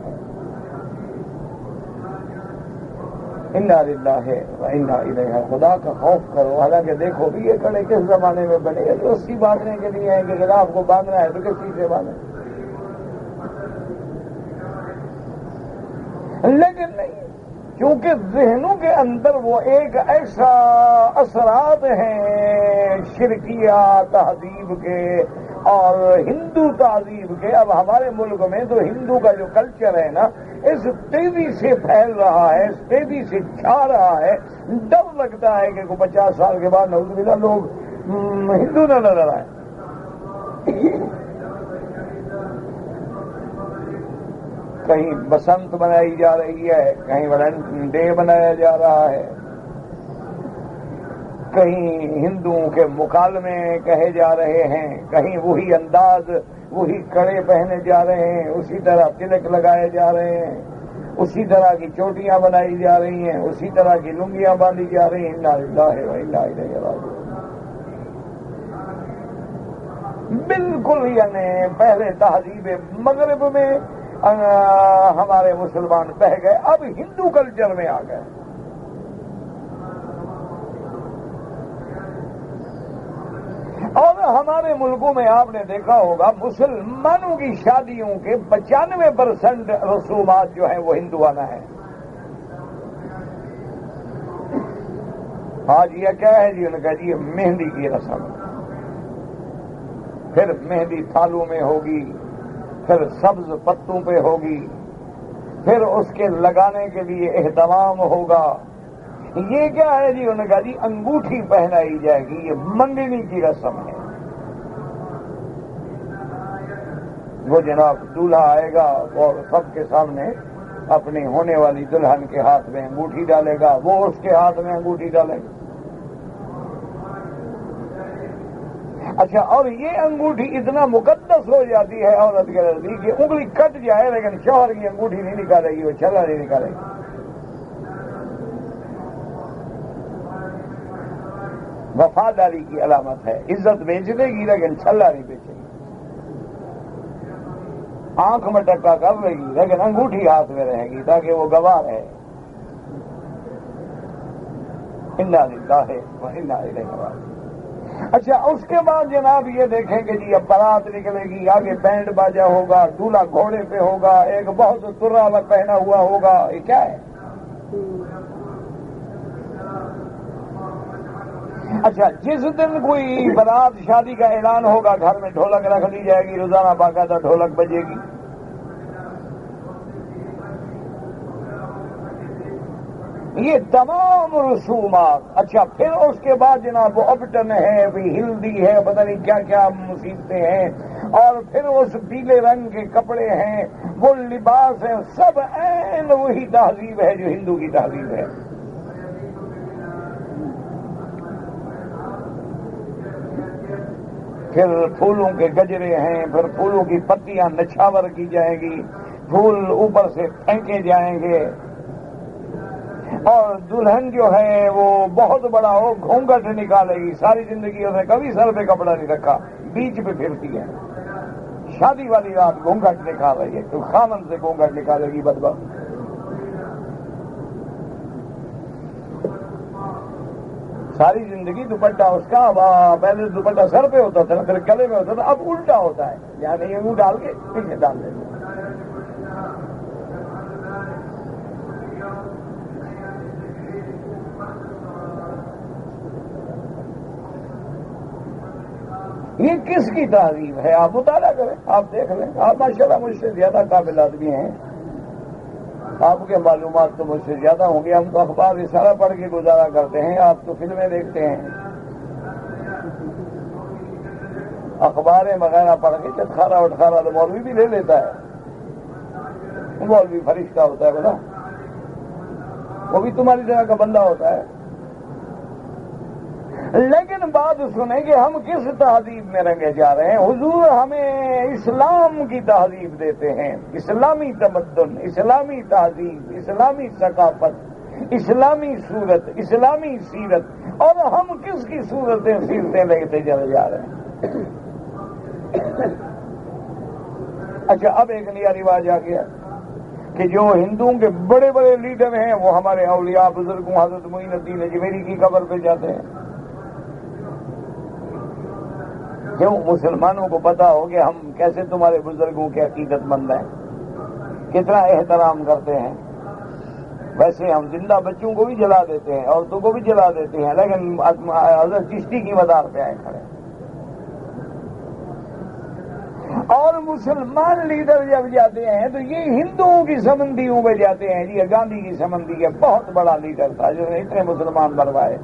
انا للہ و انا الیہ، خدا کا خوف کرو۔ حالانکہ دیکھو بھی یہ کڑے کس زمانے میں بنے ہیں، رسی باندھنے کے لیے ہیں کہ غلاف کو باندھنا ہے تو کس چیز سے باندھیں، لیکن نہیں، کیونکہ ذہنوں کے اندر وہ ایک ایسا اثرات ہیں شرکیہ تہذیب کے اور ہندو تہذیب کے۔ اب ہمارے ملک میں تو ہندو کا جو کلچر ہے نا اس تیزی سے پھیل رہا ہے، اس تیزی سے چھا رہا ہے، ڈر لگتا ہے کہ 50 سال کے بعد نعوذ باللہ لوگ ہندو نہ نظر آئے۔ کہیں بسنت منائی جا رہی ہے، کہیں ویلنٹائن ڈے منایا جا رہا ہے، کہیں ہندوؤں کے مکالمے کہے جا رہے ہیں، کہیں وہی انداز، وہی کڑے پہنے جا رہے ہیں، اسی طرح تلک لگائے جا رہے ہیں، اسی طرح کی چوٹیاں بنائی جا رہی ہیں، اسی طرح کی لنگیاں باندھی جا رہی ہیں۔ انا للہ و انا الیہ راجعون۔ بالکل یعنی پہلے تہذیب مغرب میں ہمارے مسلمان بہ گئے، اب ہندو کلچر میں آ گئے۔ اور ہمارے ملکوں میں آپ نے دیکھا ہوگا مسلمانوں کی شادیوں کے 95% رسومات جو ہیں وہ ہندوانہ ہیں۔ آج یہ کیا ہے جی؟ ان کا جی مہندی کی رسم، پھر مہندی تھالوں میں ہوگی، پھر سبز پتوں پہ ہوگی، پھر اس کے لگانے کے لیے اہتمام ہوگا۔ یہ کیا ہے جی؟ انہوں نے کہا جی انگوٹھی پہنائی جائے گی، یہ منگنی کی رسم ہے۔ وہ جناب دولہا آئے گا اور سب کے سامنے اپنی ہونے والی دلہن کے ہاتھ میں انگوٹھی ڈالے گا، وہ اس کے ہاتھ میں انگوٹھی ڈالے گا۔ اچھا، اور یہ انگوٹھی اتنا مقدس ہو جاتی ہے عورت کے نزدیک کہ انگلی کٹ جائے لیکن شوہر کی انگوٹھی نہیں نکالے گی، وہ چھلا نہیں نکالے گی۔ وفاداری کی علامت ہے. عزت بیچ دے گی لیکن چھلا نہیں بیچے گی. آنکھ میں ٹکا کر لے گی لیکن انگوٹھی ہاتھ میں رہے گی تاکہ وہ گواہ رہے. انا للہ و انا الیہ راجعون. اچھا اس کے بعد جناب یہ دیکھیں کہ جی اب بارات نکلے گی, آگے بینڈ باجا ہوگا, دولہا گھوڑے پہ ہوگا, ایک بہت ترا پہنا ہوا ہوگا. یہ کیا ہے؟ اچھا جس دن کوئی بارات شادی کا اعلان ہوگا گھر میں ڈھولک رکھ دی جائے گی, روزانہ باقاعدہ ڈھولک بجے گی. یہ تمام رسومات. اچھا پھر اس کے بعد جناب وہ ابٹن ہے, بھی ہلدی ہے, پتہ نہیں کیا کیا مصیبتیں ہیں, اور پھر اس پیلے رنگ کے کپڑے ہیں, وہ لباس ہے, سب عین وہی تہذیب ہے جو ہندو کی تہذیب ہے. پھر پھولوں کے گجرے ہیں, پھر پھولوں کی پتیاں نچھاور کی جائیں گی, پھول اوپر سے پھینکے جائیں گے, اور دلہن جو ہے وہ بہت بڑا ہو گھونگھٹ نکالے گی. ساری زندگی اس نے کبھی سر پہ کپڑا نہیں رکھا, بیچ پہ پھرتی ہے. شادی والی رات گھونگھٹ نکال رہی ہے تو خامن سے گھونگھٹ نکالے گی بدبخت. ساری زندگی دوپٹہ اس کا, پہلے دوپٹہ سر پہ ہوتا تھا, پھر گلے میں ہوتا تھا, اب الٹا ہوتا ہے, یعنی یہ منہ ڈال کے پیچھے ڈال دیتے. یہ کس کی تہذیب ہے؟ آپ مطالعہ کریں, آپ دیکھ لیں. آپ ماشاءاللہ مجھ سے زیادہ قابل آدمی ہیں, آپ کے معلومات تو مجھ سے زیادہ ہوں گے. ہم تو اخبار رسالہ پڑھ کے گزارا کرتے ہیں, آپ تو فلمیں دیکھتے ہیں. اخباریں وغیرہ پڑھ کے چٹخارا وٹخارا تو مولوی بھی لے لیتا ہے. مولوی فرشتہ ہوتا ہے بنا, وہ بھی تمہاری طرح کا بندہ ہوتا ہے. لیکن بات سنیں کہ ہم کس تہذیب میں رنگے جا رہے ہیں. حضور ہمیں اسلام کی تہذیب دیتے ہیں, اسلامی تمدن, اسلامی تہذیب, اسلامی ثقافت, اسلامی صورت, اسلامی سیرت, اور ہم کس کی صورتیں سیرتیں لیتے چلے جا رہے ہیں. اچھا اب ایک نیا رواج آ گیا کہ جو ہندوؤں کے بڑے بڑے لیڈر ہیں وہ ہمارے اولیاء بزرگوں حضرت معین الدین اجمیری کی قبر پہ جاتے ہیں. کیوں؟ مسلمانوں کو پتا ہو کہ ہم کیسے تمہارے بزرگوں کے عقیدت مند ہیں, کتنا احترام کرتے ہیں. ویسے ہم زندہ بچوں کو بھی جلا دیتے ہیں, عورتوں کو بھی جلا دیتے ہیں, لیکن حضرت چشتی کی مدار پہ آئے کھڑے. اور مسلمان لیڈر جب جاتے ہیں تو یہ ہندوؤں کی سمندیوں میں جاتے ہیں. یہ گاندھی کی سمندی ہے, بہت بڑا لیڈر تھا جس نے اتنے مسلمان بروائے.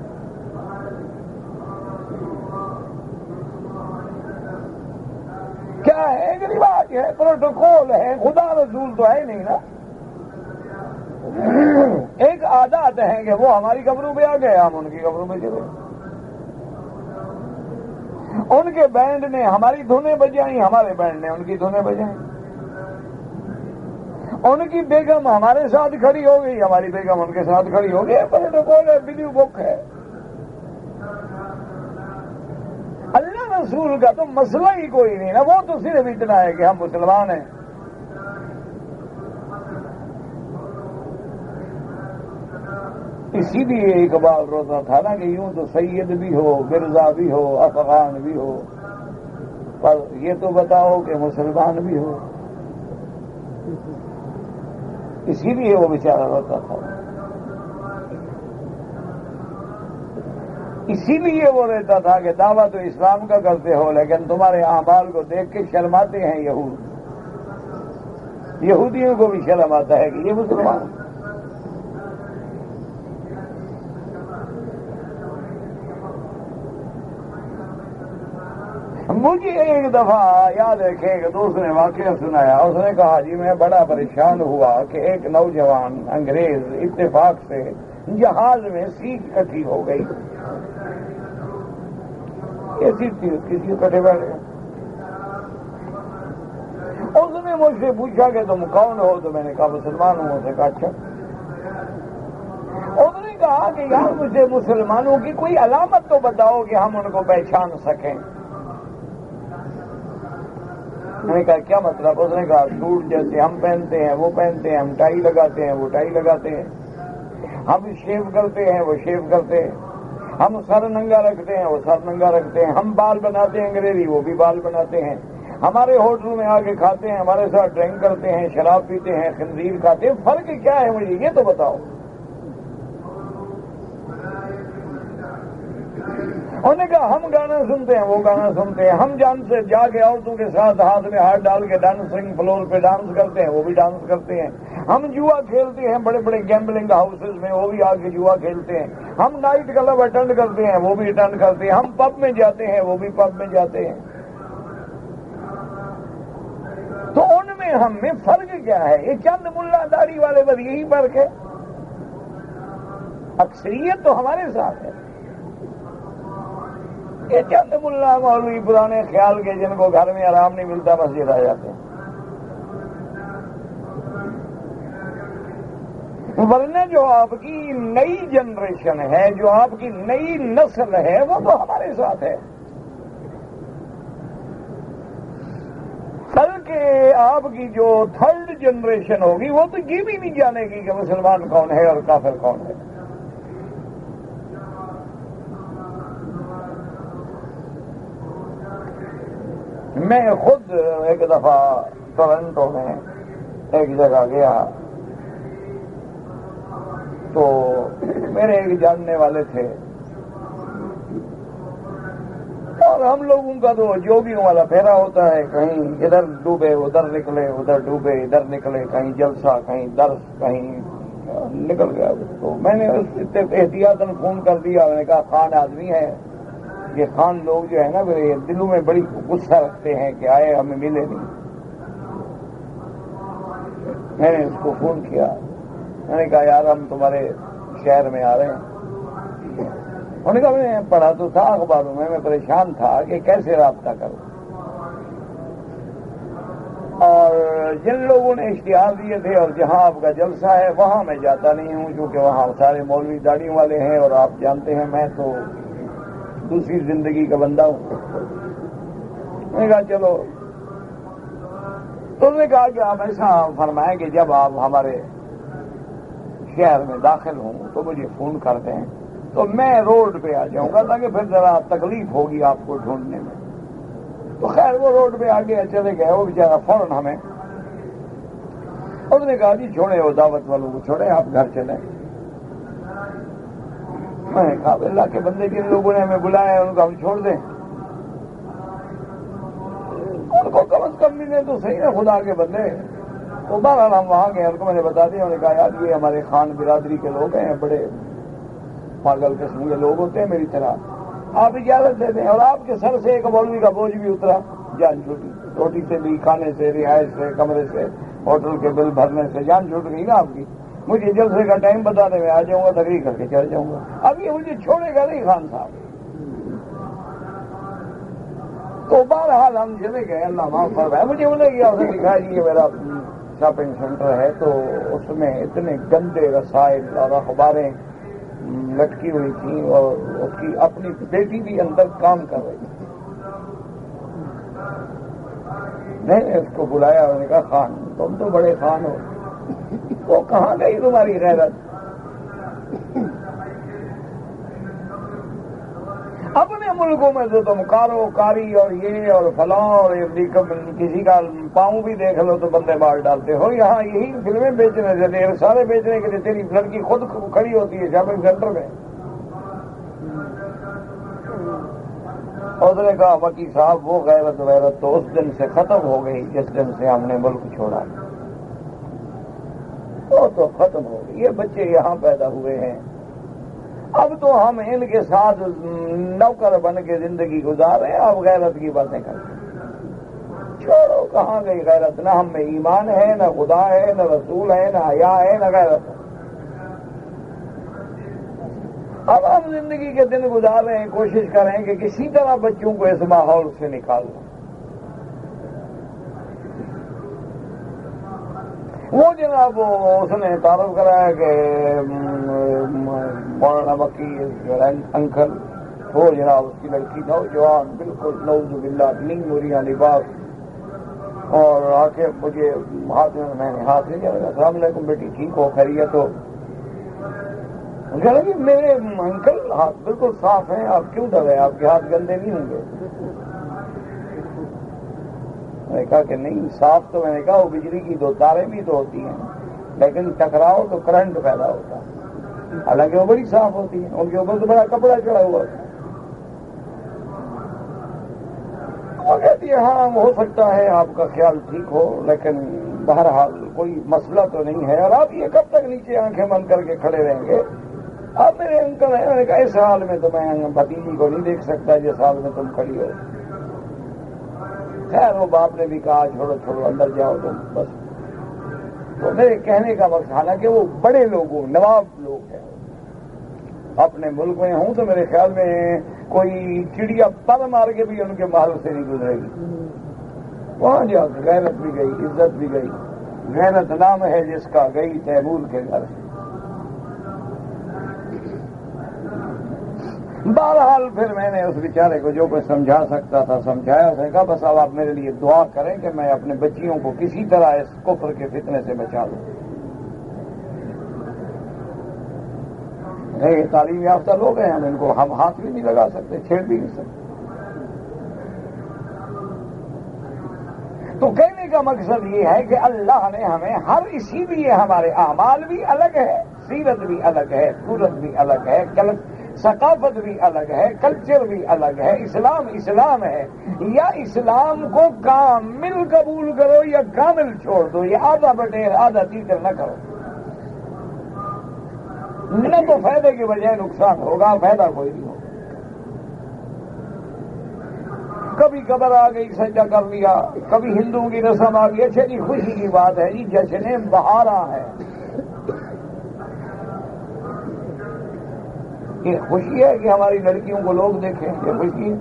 کیا ہے؟ ایک رواج ہے, پروٹوکول ہے, خدا رسول تو ہے نہیں نا. ایک عادات ہے کہ وہ ہماری قبروں پہ آ گئے, ہم ان کی قبروں پہ چلے. ان کے بینڈ نے ہماری دھنیں بجائیں, ہمارے بینڈ نے ان کی دھنیں بجائیں. ان کی بیگم ہمارے ساتھ کھڑی ہو گئی, ہماری بیگم ان کے ساتھ کھڑی ہو گئی. پروٹوکول ہے, ویڈیو بک ہے. اللہ رسول کا تو مسئلہ ہی کوئی نہیں نا. وہ تو صرف اتنا ہے کہ ہم مسلمان ہیں. اسی لیے اقبال روتا تھا نا کہ یوں تو سید بھی ہو, مرزا بھی ہو, افغان بھی ہو, پر یہ تو بتاؤ کہ مسلمان بھی ہو. اسی لیے وہ بیچارہ روتا تھا. اسی لیے وہ رہتا تھا کہ دعویٰ تو اسلام کا کرتے ہو لیکن تمہارے اعمال کو دیکھ کے شرماتے ہیں یہود. یہودیوں کو بھی شرم آتا ہے کہ یہ مسلمان. مجھے ایک دفعہ یاد ہے کہ ایک دوست نے واقعہ سنایا. اس نے کہا جی میں بڑا پریشان ہوا کہ ایک نوجوان انگریز اتفاق سے جہاز میں سیٹ کٹھی ہو گئی. یہ سیٹ تھی, کسی کٹھے بیٹھے. اس نے مجھ سے پوچھا کہ تم کون ہو؟ تو میں نے کہا مسلمان ہوں. اسے کہا اچھا. اس نے کہا کہ یار مجھے مسلمانوں کی کوئی علامت تو بتاؤ کہ ہم ان کو پہچان سکیں. میں نے کہا کیا مطلب؟ اس نے کہا سوٹ جیسے ہم پہنتے ہیں وہ پہنتے ہیں, ہم ٹائی لگاتے ہیں وہ ٹائی لگاتے ہیں, ہم شیو کرتے ہیں وہ شیو کرتے ہیں, ہم سر ننگا رکھتے ہیں وہ سر ننگا رکھتے ہیں, ہم بال بناتے ہیں انگریزی وہ بھی بال بناتے ہیں, ہمارے ہوٹل میں آ کے کھاتے ہیں, ہمارے ساتھ ڈرنک کرتے ہیں, شراب پیتے ہیں, خنزیر کھاتے ہیں. فرق کیا ہے مجھے یہ تو بتاؤ. انہوں نے کہا ہم گانا سنتے ہیں وہ گانا سنتے ہیں, ہم جان سے جا کے عورتوں کے ساتھ ہاتھ میں ہاتھ ڈال کے ڈانسنگ فلور پہ ڈانس کرتے ہیں وہ بھی ڈانس کرتے ہیں, ہم جوا کھیلتے ہیں بڑے بڑے گیمبلنگ ہاؤسز میں وہ بھی آ کے جوا کھیلتے ہیں, ہم نائٹ کلب اٹینڈ کرتے ہیں وہ بھی اٹینڈ کرتے ہیں, ہم پب میں جاتے ہیں وہ بھی پب میں جاتے ہیں. تو ان میں ہم میں فرق کیا ہے؟ یہ چند ملا داڑھی والے بس یہی فرق ہے. اکثریت تو ہمارے ساتھ ہے. یہ چند ملا مولوی پرانے خیال کے جن کو گھر میں آرام نہیں ملتا مسجد آ جاتے ہیں. ورنہ جو آپ کی نئی جنریشن ہے, جو آپ کی نئی نسل ہے, وہ تو ہمارے ساتھ ہے. بلکہ آپ کی جو تھرڈ جنریشن ہوگی وہ تو یہ بھی نہیں جانے گی کہ مسلمان کون ہے اور کافر کون ہے. میں خود ایک دفعہ ٹورنٹو میں ایک جگہ گیا تو میرے ایک جاننے والے تھے, اور ہم لوگوں کا تو جوگیوں والا پھیرا ہوتا ہے, کہیں ادھر ڈوبے ادھر نکلے, ادھر ڈوبے ادھر نکلے, کہیں جلسہ کہیں درس کہیں نکل گیا. تو میں نے احتیاطاً فون کر دیا, میں نے کہا خان آدمی ہے یہ, خان لوگ جو ہے نا میرے دلوں میں بڑی غصہ رکھتے ہیں کہ آئے ہمیں ملے نہیں. میں نے اس کو فون کیا, میں نے کہا یار ہم تمہارے شہر میں آ رہے ہیں. انہوں نے کہا میں پڑھا تو تھا اخباروں میں پریشان تھا کہ کیسے رابطہ کروں, اور جن لوگوں نے اشتہار دیے تھے اور جہاں آپ کا جلسہ ہے وہاں میں جاتا نہیں ہوں, کیونکہ وہاں سارے مولوی داڑھیوں والے ہیں اور آپ جانتے ہیں میں تو دوسری زندگی کا بندہ ہوں. میں نے کہا چلو. تو انہوں نے کہا کہ آپ ایسا فرمائیں کہ جب آپ ہمارے شہر میں داخل ہوں تو مجھے فون کر دیں تو میں روڈ پہ آ جاؤں گا, تاکہ پھر ذرا تکلیف ہوگی آپ کو ڈھونڈنے میں. تو خیر وہ روڈ پہ آگے چلے گئے, وہ بیچارہ فوراً ہمیں, انہوں نے کہا جی چھوڑے وہ دعوت والوں کو چھوڑے, آپ گھر چلیں. میں نے کہا اللہ کے بندے جن لوگوں نے ہمیں بلایا ہے ان کو ہم چھوڑ دیں, ان کو کم از کم ملے تو صحیح ہے خدا کے بندے. تو بہرحال ہم وہاں گئے, ان کو میں نے بتا دیا, انہوں نے کہا یار یہ ہمارے خان برادری کے لوگ ہیں, بڑے پاگل قسم کے لوگ ہوتے ہیں میری طرح, آپ اجازت دے دیں. اور آپ کے سر سے ایک مولوی کا بوجھ بھی اترا, جان چھوٹی, روٹی سے بھی, کھانے سے, رہائش سے, کمرے سے, ہوٹل کے بل بھرنے سے جان چھوٹ گئی نا آپ کی. مجھے جلسے کا ٹائم بتا دیں, میں آ جاؤں گا, تقریر کر کے چل جاؤں گا. اب یہ مجھے چھوڑے گا نہیں خان صاحب. تو بہرحال ہم چلے گئے, اللہ معاف فرمائے. مجھے انہیں کیا اسے دکھا جی یہ میرا شاپنگ سینٹر ہے, تو اس میں اتنے گندے رسائل اور اخباریں لٹکی ہوئی تھیں, اور اس کی اپنی بیٹی بھی اندر کام کر رہی تھی. میں نے اس کو بلایا, انہوں نے کہا خان تم تو بڑے خان ہو, وہ کہاں گئی تمہاری غیرت؟ اپنے ملکوں میں تو تم کاروکاری اور یہ اور فلاں اور کسی کا پاؤں بھی دیکھ لو تو بندے مار ڈالتے ہو. یہاں یہی فلمیں بیچنے سے سارے بیچنے کے لیے تیری لڑکی خود کھڑی ہوتی ہے شاپنگ سینٹر میں. اور اس نے کہا وکیل صاحب وہ غیرت تو اس دن سے ختم ہو گئی جس دن سے ہم نے ملک چھوڑا, وہ تو ختم ہو گئی. یہ بچے یہاں پیدا ہوئے ہیں, اب تو ہم ان کے ساتھ نوکر بن کے زندگی گزار رہے ہیں. اب غیرت کی باتیں کرتے ہیں, چھوڑو کہاں گئی غیرت؟ نہ ہم میں ایمان ہے, نہ خدا ہے, نہ رسول ہے, نہ حیا ہے, نہ غیرت ہے. اب ہم زندگی کے دن گزار رہے ہیں, کوشش کریں کہ کسی طرح بچوں کو اس ماحول سے نکال دیں. وہ جناب اس نے تعارف کرایا کہ مولانا وکیل انکل، وہ جناب اس کی لڑکی نوجوان بالکل نعوذ باللہ نیم مریاں لباس، اور آ کے مجھے ہاتھ میں نے ہاتھ لیا، السلام علیکم بیٹی، ٹھیک ہو، خیریت ہو؟ کہ میرے انکل ہاتھ بالکل صاف ہیں، آپ کیوں ڈر رہے ہیں؟ آپ کے ہاتھ گندے نہیں ہوں گے؟ میں نے کہا کہ نہیں صاف، تو میں نے کہا وہ بجلی کی 2 تاریں بھی تو ہوتی ہیں، لیکن ٹکراؤ تو کرنٹ پیدا ہوتا ہے، حالانکہ وہ بڑی صاف ہوتی ہیں، ان کے اوپر تو بڑا کپڑا چڑھا ہوا ہے۔ وہ کہتی ہے ہاں ہو سکتا ہے آپ کا خیال ٹھیک ہو، لیکن بہرحال کوئی مسئلہ تو نہیں ہے، اور آپ یہ کب تک نیچے آنکھیں بند کر کے کھڑے رہیں گے؟ آپ میرے انکل ہیں۔ میں نے کہا اس حال میں تو میں بھتیجی کو نہیں دیکھ سکتا جس حال میں تم کھڑی ہو۔ خیر وہ باپ نے بھی کہا چھوڑو چھوڑو اندر جاؤ تم بس۔ تو میرے کہنے کا مقصد، حالانکہ وہ بڑے لوگوں نواب لوگ ہیں، اپنے ملک میں ہوں تو میرے خیال میں کوئی چڑیا پر مار کے بھی ان کے محل سے نہیں گزرے گی، وہاں جا کے غیرت بھی گئی، عزت بھی گئی۔ غیرت نام ہے جس کا، گئی تیمور کے گھر۔ بہرحال پھر میں نے اس بیچارے کو جو کچھ سمجھا سکتا تھا سمجھایا، اس نے کہا بس اب آپ میرے لیے دعا کریں کہ میں اپنے بچیوں کو کسی طرح اس کفر کے فتنے سے بچا لوں۔ یہ تعلیم یافتہ لوگ ہیں، ہم ان کو ہم ہاتھ بھی نہیں لگا سکتے، چھیڑ بھی نہیں سکتے۔ تو کہنے کا مقصد یہ ہے کہ اللہ نے ہمیں اسی لیے ہمارے اعمال بھی الگ ہے، سیرت بھی الگ ہے، صورت بھی الگ ہے، ثقافت بھی الگ ہے، کلچر بھی الگ ہے۔ اسلام ہے، یا اسلام کو کامل قبول کرو یا کامل چھوڑ دو، یہ آدھا بٹیر آدھا تیتر نہ کرو، نہ تو فائدے کے بجائے نقصان ہوگا، فائدہ کوئی نہیں ہوگا۔ کبھی قبر آ گئی سجدہ کر لیا، کبھی ہندوؤں کی رسم آ گئی، اچھا جی خوشی کی بات ہے جی، جشن بہارا ہے، یہ خوشی ہے کہ ہماری لڑکیوں کو لوگ دیکھیں، یہ خوشی ہے؟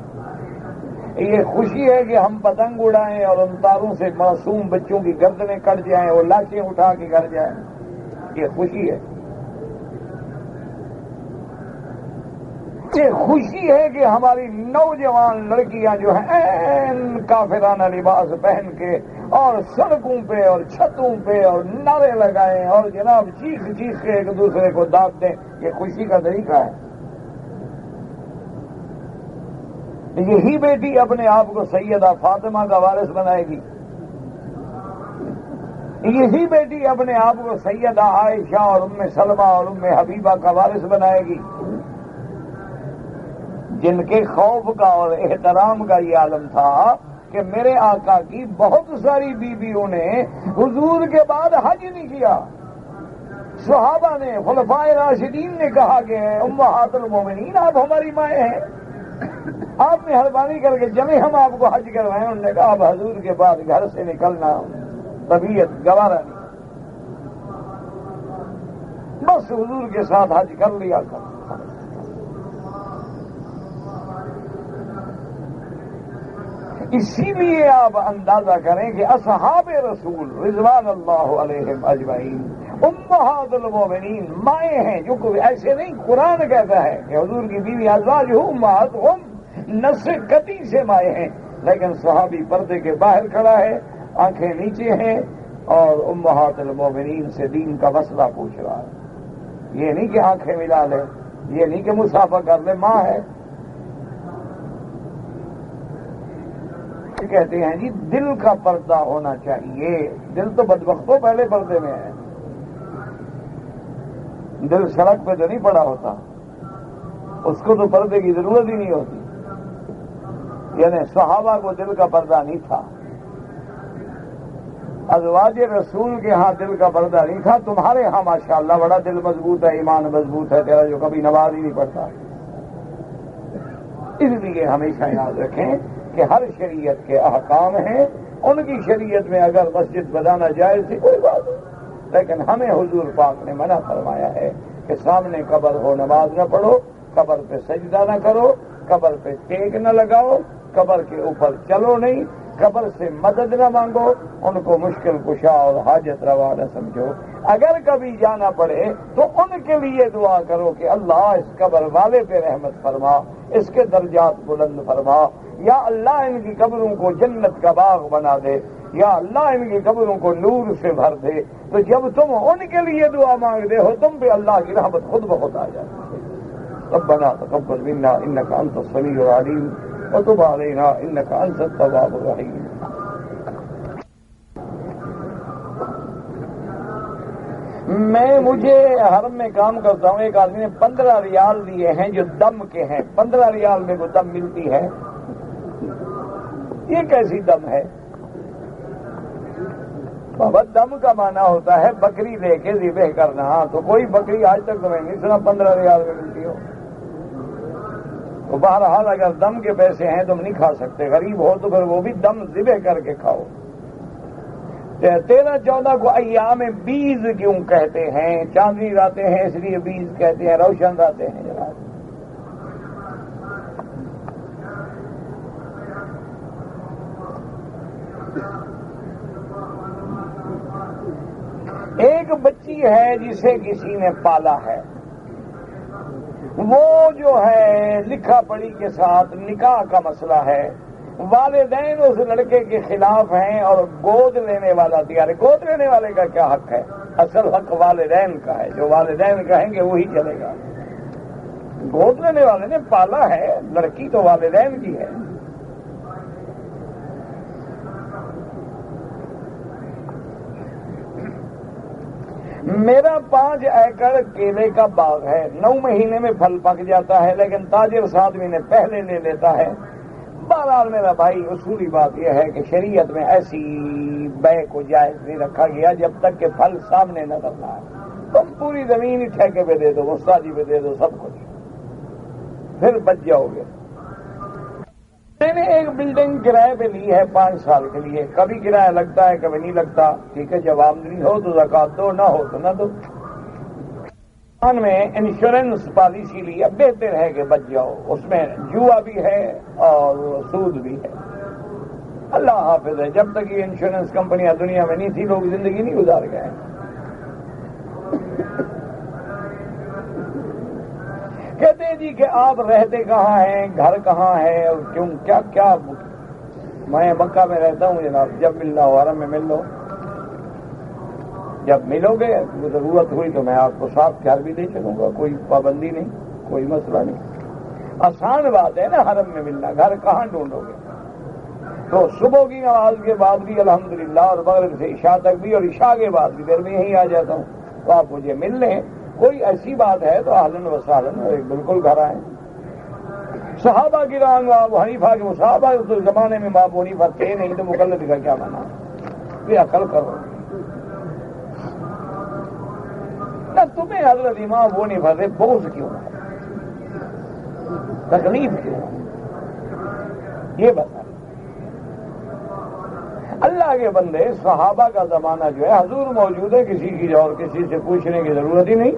یہ خوشی ہے کہ ہم پتنگ اڑائیں اور ان تاروں سے معصوم بچوں کی گردنیں کٹ جائیں اور لاٹھیں اٹھا کے گھر جائیں، یہ خوشی ہے؟ یہ خوشی ہے کہ ہماری نوجوان لڑکیاں جو ہیں کافرانہ لباس پہن کے اور سڑکوں پہ اور چھتوں پہ اور نعرے لگائیں اور جناب چیخ چیخ کے ایک دوسرے کو داد دیں، یہ خوشی کا طریقہ ہے؟ یہی بیٹی اپنے آپ کو سیدہ فاطمہ کا وارث بنائے گی، یہی بیٹی اپنے آپ کو سیدہ عائشہ اور ام سلمہ اور ام حبیبہ کا وارث بنائے گی، جن کے خوف کا اور احترام کا یہ عالم تھا کہ میرے آقا کی بہت ساری بیویوں نے حضور کے بعد حج نہیں کیا۔ صحابہ نے، خلفائے راشدین نے کہا کہ امہات المومنین آپ ہماری مائیں ہیں، آپ مہربانی کر کے جمیں ہم آپ کو حج کروائیں۔ انہوں نے کہا اب حضور کے بعد گھر سے نکلنا طبیعت گوارا نہیں، بس حضور کے ساتھ حج کر لیا کر۔ اسی لیے آپ اندازہ کریں کہ اصحاب رسول رضوان اللہ علیہم اجمعین امہات المومنین مائیں ہیں، جو کوئی ایسے نہیں، قرآن کہتا ہے کہ حضور کی بیوی ازواجہ امہاتہم، نص قطعی سے مائیں ہیں، لیکن صحابی پردے کے باہر کھڑا ہے، آنکھیں نیچے ہیں اور امہات المومنین سے دین کا مسئلہ پوچھ رہا ہے۔ یہ نہیں کہ آنکھیں ملا لے، یہ نہیں کہ مسافہ کر لے، ماں ہے۔ کہتے ہیں جی دل کا پردہ ہونا چاہیے، دل تو بدبختوں پہلے پردے میں ہے، دل سڑک پہ تو نہیں پڑا ہوتا، اس کو تو پردے کی ضرورت ہی نہیں ہوتی، یعنی صحابہ کو دل کا پردہ نہیں تھا، ازواج رسول کے ہاں دل کا پردہ نہیں تھا، تمہارے ہاں ماشاءاللہ بڑا دل مضبوط ہے، ایمان مضبوط ہے تیرا، جو کبھی نماز ہی نہیں پڑھتا۔ اس لیے ہمیشہ یاد رکھیں کہ ہر شریعت کے احکام ہیں، ان کی شریعت میں اگر مسجد بنانا جائز تھی کوئی بات نہیں، لیکن ہمیں حضور پاک نے منع فرمایا ہے کہ سامنے قبر ہو نماز نہ پڑھو، قبر پہ سجدہ نہ کرو، قبر پہ ٹیک نہ لگاؤ، قبر کے اوپر چلو نہیں، قبر سے مدد نہ مانگو، ان کو مشکل کشا اور حاجت روا نہ سمجھو۔ اگر کبھی جانا پڑے تو ان کے لیے دعا کرو کہ اللہ اس قبر والے پہ رحمت فرما، اس کے درجات بلند فرما، یا اللہ ان کی قبروں کو جنت کا باغ بنا دے، یا اللہ ان کی قبروں کو نور سے بھر دے۔ تو جب تم ان کے لیے دعا مانگتے ہو تم پہ اللہ کی رحمت خود بخود آ جاتی ہے۔ ربنا تقبل منا انك انت السميع العليم وتب علينا انك انت التواب الرحيم۔ مجھے حرم میں کام کرتا ہوں، ایک آدمی نے 15 ریال دیے ہیں جو دم کے ہیں، 15 ریال میں کو دم ملتی ہے، یہ کیسی دم ہے؟ بابا دم کا معنی ہوتا ہے بکری لے کے ذبح کرنا، تو کوئی بکری آج تک تمہیں نہیں سنا 15 ریال میں ملتی ہو۔ تو بہرحال اگر دم کے پیسے ہیں تم نہیں کھا سکتے، غریب ہو تو پھر وہ بھی دم ذبح کر کے کھاؤ۔ 13-14 کو ایام بیز کیوں کہتے ہیں؟ چاندنی راتیں ہیں اس لیے بیز کہتے ہیں، روشن راتیں ہیں جناب۔ ایک بچی ہے جسے کسی نے پالا ہے، وہ جو ہے لکھا پڑھی کے ساتھ نکاح کا مسئلہ ہے، والدین اس لڑکے کے خلاف ہیں اور گود لینے والا تیار ہے۔ گود لینے والے کا کیا حق ہے؟ اصل حق والدین کا ہے، جو والدین کہیں گے وہی چلے گا۔ گود لینے والے نے پالا ہے، لڑکی تو والدین کی ہے۔ میرا 5 ایکڑ کیلے کا باغ ہے، 9 مہینے میں پھل پک جاتا ہے، لیکن تاجر 7 مہینے پہلے لے لیتا ہے۔ بہرحال میرا بھائی اصولی بات یہ ہے کہ شریعت میں ایسی بیع کو جائز نہیں رکھا گیا جب تک کہ پھل سامنے نظر نہ آئے۔ تم پوری زمین ہی ٹھیکے پہ دے دو، مستاجی پہ دے دو، سب کچھ، پھر بچ جاؤ گے۔ میں نے ایک بلڈنگ کرائے پہ لی ہے 5 سال کے لیے، کبھی کرایہ لگتا ہے کبھی نہیں لگتا، ٹھیک ہے، جب آمدنی ہو تو زکات دو، نہ ہو تو نہ دو۔ میں انشورنس پالیسی لی، اب بہتر ہے کہ بچ جاؤ، اس میں جوا بھی ہے اور سود بھی ہے۔ اللہ حافظ ہے، جب تک یہ انشورنس کمپنیاں دنیا میں نہیں تھی لوگ زندگی نہیں گزار گئے۔ کہتے ہیں جی کہ آپ رہتے کہاں ہیں، گھر کہاں ہے اور کیوں، کیا کیا؟ میں مکہ میں رہتا ہوں جناب، جب ملنا ہو حرم میں مل لو، جب ملو گے ضرورت ہوئی تو میں آپ کو صاف خیال بھی دے چلوں گا، کوئی پابندی نہیں، کوئی مسئلہ نہیں، آسان بات ہے نا حرم میں ملنا۔ گھر کہاں ڈھونڈو گے؟ تو صبح کی نماز کے بعد بھی الحمدللہ، اور مغرب سے عشاء تک بھی، اور عشاء کے بعد بھی پھر میں یہیں آ جاتا ہوں، تو آپ مجھے مل لیں۔ کوئی ایسی بات ہے تو اہلاً و سہلاً، بالکل گھر آئیں۔ صحابہ کرام ابو حنیفہ کے صحابہ اس زمانے میں ابو حنیفہ تھے نہیں، تو مقلد کا کیا مانا؟ یہ عقل کرو نہ، تمہیں حضرت امام ابو حنیفہ سے بغض کیوں ہے، تکلیف کیوں ہے، یہ بتا۔ اللہ کے بندے، صحابہ کا زمانہ جو ہے حضور موجود ہے، کسی کی اور کسی سے پوچھنے کی ضرورت ہی نہیں۔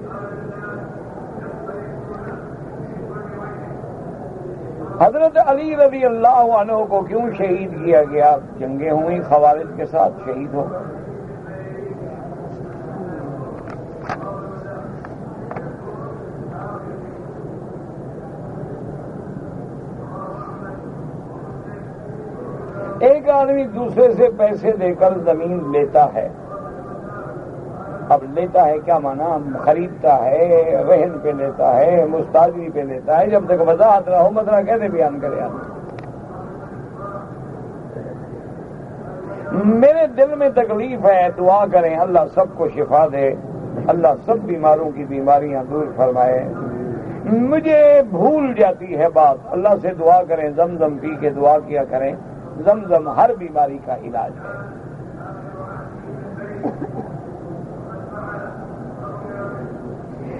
حضرت علی رضی اللہ عنہ کو کیوں شہید کیا گیا؟ جنگیں ہوئی، خوارج کے ساتھ شہید ہو گئے۔ ایک آدمی دوسرے سے پیسے دے کر زمین لیتا ہے، اب لیتا ہے کیا مانا؟ خریدتا ہے، رہن پہ لیتا ہے، مستاجری پہ لیتا ہے، جب تک وضاحت نہ ہو مسئلہ کیسے بیان کرے آپ؟ میرے دل میں تکلیف ہے، دعا کریں اللہ سب کو شفا دے، اللہ سب بیماروں کی بیماریاں دور فرمائے۔ مجھے بھول جاتی ہے بات، اللہ سے دعا کریں، زمزم پی کے دعا کیا کریں، زمزم ہر بیماری کا علاج ہے۔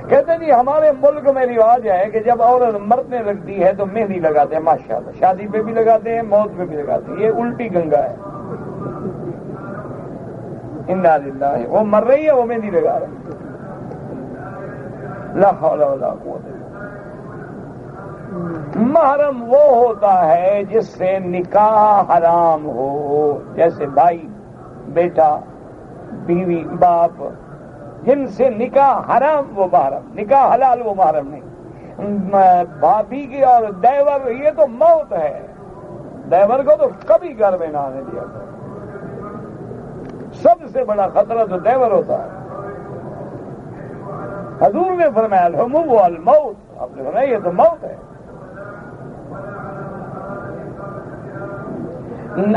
کہتے ہیں جی ہمارے ملک میں رواج ہے کہ جب عورت مرنے لگتی ہے تو مہندی لگاتے ہیں، ماشاءاللہ، شادی پہ بھی لگاتے ہیں، موت پہ بھی لگاتے ہیں، یہ الٹی گنگا ہے۔ انا للہ، وہ مر رہی ہے وہ مہندی لگا رہی ہے، لا حول ولا قوت الا باللہ۔ محرم وہ ہوتا ہے جس سے نکاح حرام ہو، جیسے بھائی، بیٹا، بیوی، باپ، جن سے نکاح حرام وہ محرم، نکاح حلال وہ محرم نہیں۔ بھابھی کی اور دیور یہ تو موت ہے، دیور کو تو کبھی گھر میں نہ آنے دیا کرو، سب سے بڑا خطرہ تو دیور ہوتا ہے۔ حضور نے فرمایا الحمو والموت، آپ نے فرمایا یہ تو موت ہے۔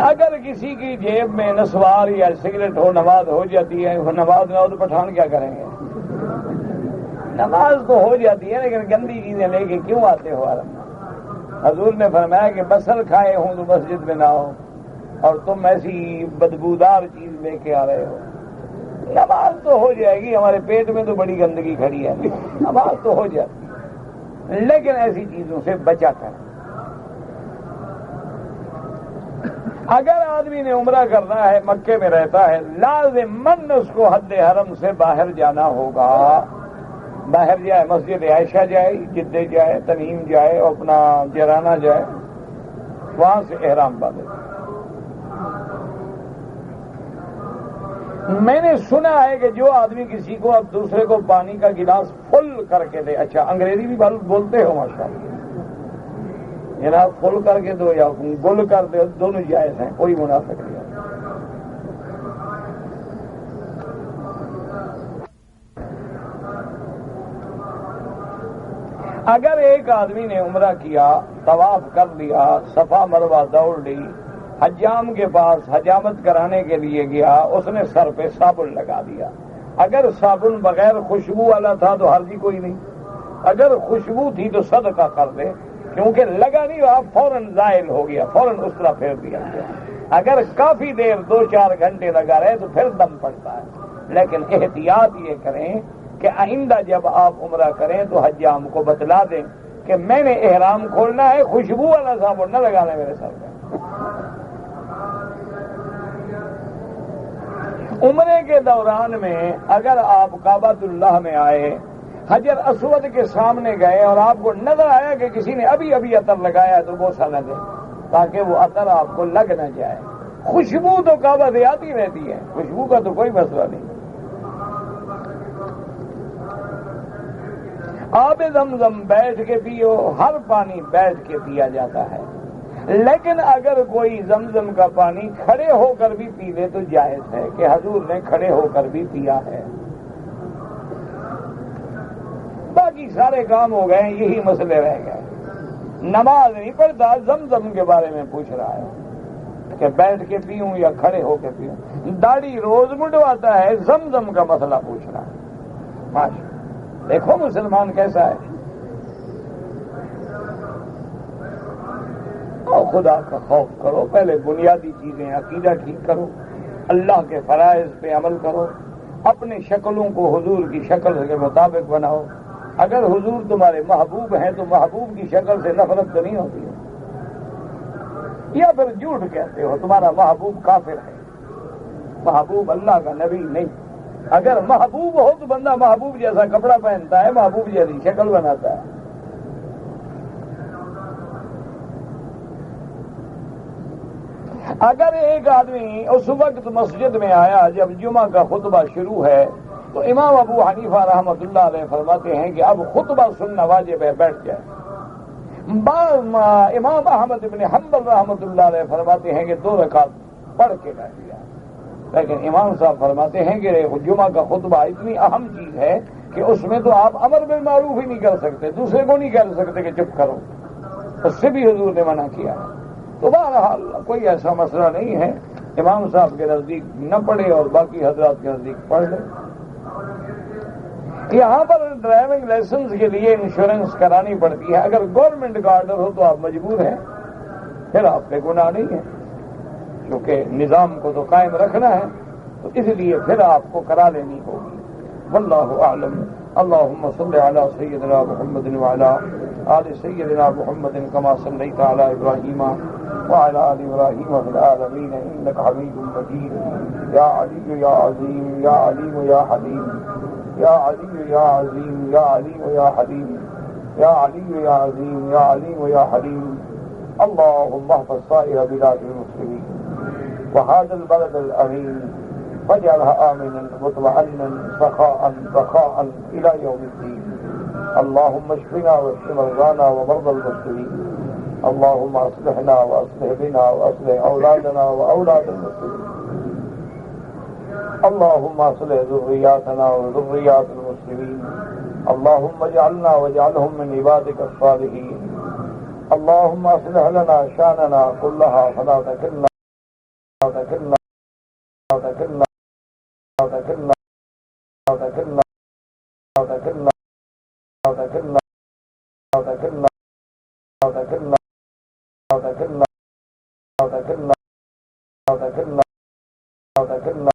اگر کسی کی جیب میں نسوار یا سگریٹ ہو، نماز ہو جاتی ہے، نماز نہ ہو تو پٹھان کیا کریں گے؟ نماز تو ہو جاتی ہے لیکن گندی چیزیں لے کے کیوں آتے ہو حرم؟ حضور نے فرمایا کہ بصل کھائے ہوں تو مسجد میں نہ ہو، اور تم ایسی بدبودار چیز لے کے آ رہے ہو۔ نماز تو ہو جائے گی، ہمارے پیٹ میں تو بڑی گندگی کھڑی ہے، نماز تو ہو جاتی ہے لیکن ایسی چیزوں سے بچا کر۔ اگر آدمی نے عمرہ کرنا ہے، مکے میں رہتا ہے، لازماً اس کو حد حرم سے باہر جانا ہوگا۔ باہر جائے، مسجد عائشہ جائے، جدہ جائے، تنعیم جائے، اور اپنا جرانہ جائے، وہاں سے احرام باندھے۔ میں نے سنا ہے کہ جو آدمی کسی کو اب دوسرے کو پانی کا گلاس فل کر کے دے، اچھا انگریزی بھی بولتے ہو ماشاءاللہ، جناب فل کر کے دو یا گل کر دو، دونوں جائز ہیں، کوئی منافق نہیں ہے۔ اگر ایک آدمی نے عمرہ کیا، طواف کر لیا، صفا مروہ دوڑ لی، حجام کے پاس حجامت کرانے کے لیے گیا، اس نے سر پہ صابن لگا دیا، اگر صابن بغیر خوشبو والا تھا تو حرج کوئی نہیں، اگر خوشبو تھی تو صدقہ کر دے، کیونکہ لگا نہیں رہا، فوراً زائل ہو گیا، فوراً اس طرح پھیر دیا گیا۔ اگر کافی دیر 2-4 گھنٹے لگا رہے تو پھر دم پڑتا ہے، لیکن احتیاط یہ کریں کہ آئندہ جب آپ عمرہ کریں تو حجام کو بتلا دیں کہ میں نے احرام کھولنا ہے، خوشبو والا صابن نہ لگانا میرے سر پہ۔ عمرے کے دوران میں اگر آپ کعبۃ اللہ میں آئے، حجر اسود کے سامنے گئے اور آپ کو نظر آیا کہ کسی نے ابھی عطر لگایا ہے تو بوسہ نہ دیں، تاکہ وہ عطر آپ کو لگ نہ جائے۔ خوشبو تو کعبہ سے آتی رہتی ہے، خوشبو کا تو کوئی مسئلہ نہیں۔ آب زمزم بیٹھ کے پیو، ہر پانی بیٹھ کے پیا جاتا ہے، لیکن اگر کوئی زمزم کا پانی کھڑے ہو کر بھی پی لے تو جائز ہے، کہ حضور نے کھڑے ہو کر بھی پیا ہے۔ باقی سارے کام ہو گئے، یہی مسئلے رہ گئے۔ نماز نہیں پڑھتا، زمزم کے بارے میں پوچھ رہا ہے کہ بیٹھ کے پیوں یا کھڑے ہو کے پیوں۔ داڑھی روز منڈواتا ہے، زمزم کا مسئلہ پوچھ رہا ہے۔ ماشاء دیکھو مسلمان کیسا ہے۔ اور خدا کا خوف کرو، پہلے بنیادی چیزیں عقیدہ ٹھیک کرو، اللہ کے فرائض پہ عمل کرو، اپنے شکلوں کو حضور کی شکل کے مطابق بناؤ۔ اگر حضور تمہارے محبوب ہیں تو محبوب کی شکل سے نفرت تو نہیں ہوتی ہے، یا پھر جھوٹ کہتے ہو تمہارا محبوب کافر ہے، محبوب اللہ کا نبی نہیں۔ اگر محبوب ہو تو بندہ محبوب جیسا کپڑا پہنتا ہے، محبوب جیسی شکل بناتا ہے۔ اگر ایک آدمی اس وقت مسجد میں آیا جب جمعہ کا خطبہ شروع ہے تو امام ابو حنیفہ رحمۃ اللہ علیہ فرماتے ہیں کہ اب خطبہ سننا واجب ہے، بیٹھ جائے۔ امام احمد بن حنبل رحمۃ اللہ علیہ فرماتے ہیں کہ 2 رکعت پڑھ کے بیٹھ جائے، لیکن امام صاحب فرماتے ہیں کہ جمعہ کا خطبہ اتنی اہم چیز ہے کہ اس میں تو آپ امر بالمعروف ہی نہیں کر سکتے، دوسرے کو نہیں کہہ سکتے کہ چپ کرو، اس سے بھی حضور نے منع کیا ہے۔ تو بہرحال کوئی ایسا مسئلہ نہیں ہے، امام صاحب کے نزدیک نہ پڑھے اور باقی حضرات کے نزدیک پڑھ لے۔ یہاں پر ڈرائیونگ لائسنس کے لیے انشورنس کرانی پڑتی ہے، اگر گورنمنٹ کا آرڈر ہو تو آپ مجبور ہیں، پھر آپ پہ گناہ نہیں ہے، کیونکہ نظام کو تو قائم رکھنا ہے، تو اس لیے پھر آپ کو کرا لینی ہوگی۔ واللہ اعلم۔ اللهم صل على سيدنا محمد وعلى آل سيدنا محمد كما صليت على إبراهيم وعلى آل إبراهيم في العالمين إنك حميد مجيد يا علي يا عظيم يا عليم يا حليم يا علي يا عظيم يا عليم يا حليم يا علي يا عظيم يا عليم يا حليم. اللهم احفظ سائر بلاد المسلمين وهذا البلد الأمين واجعلها آمنا مطمئنا سخاء رخاء إلى يوم الدين. اللهم اشفنا واشف مرضانا ومرضى المسلمين. اللهم اصلحنا واصلح بنا واصلح أولادنا وأولاد المسلمين. اللهم اصلح ذرياتنا وذريات المسلمين. اللهم اجعلنا واجعلهم من عبادك الصالحين. اللهم اصلح لنا شاننا كلها فلا تكلنا تكلنا تكلنا تكلنا تكلنا تكلنا تكلنا تكلنا تكلنا تكلنا تكلنا تكلنا تكلنا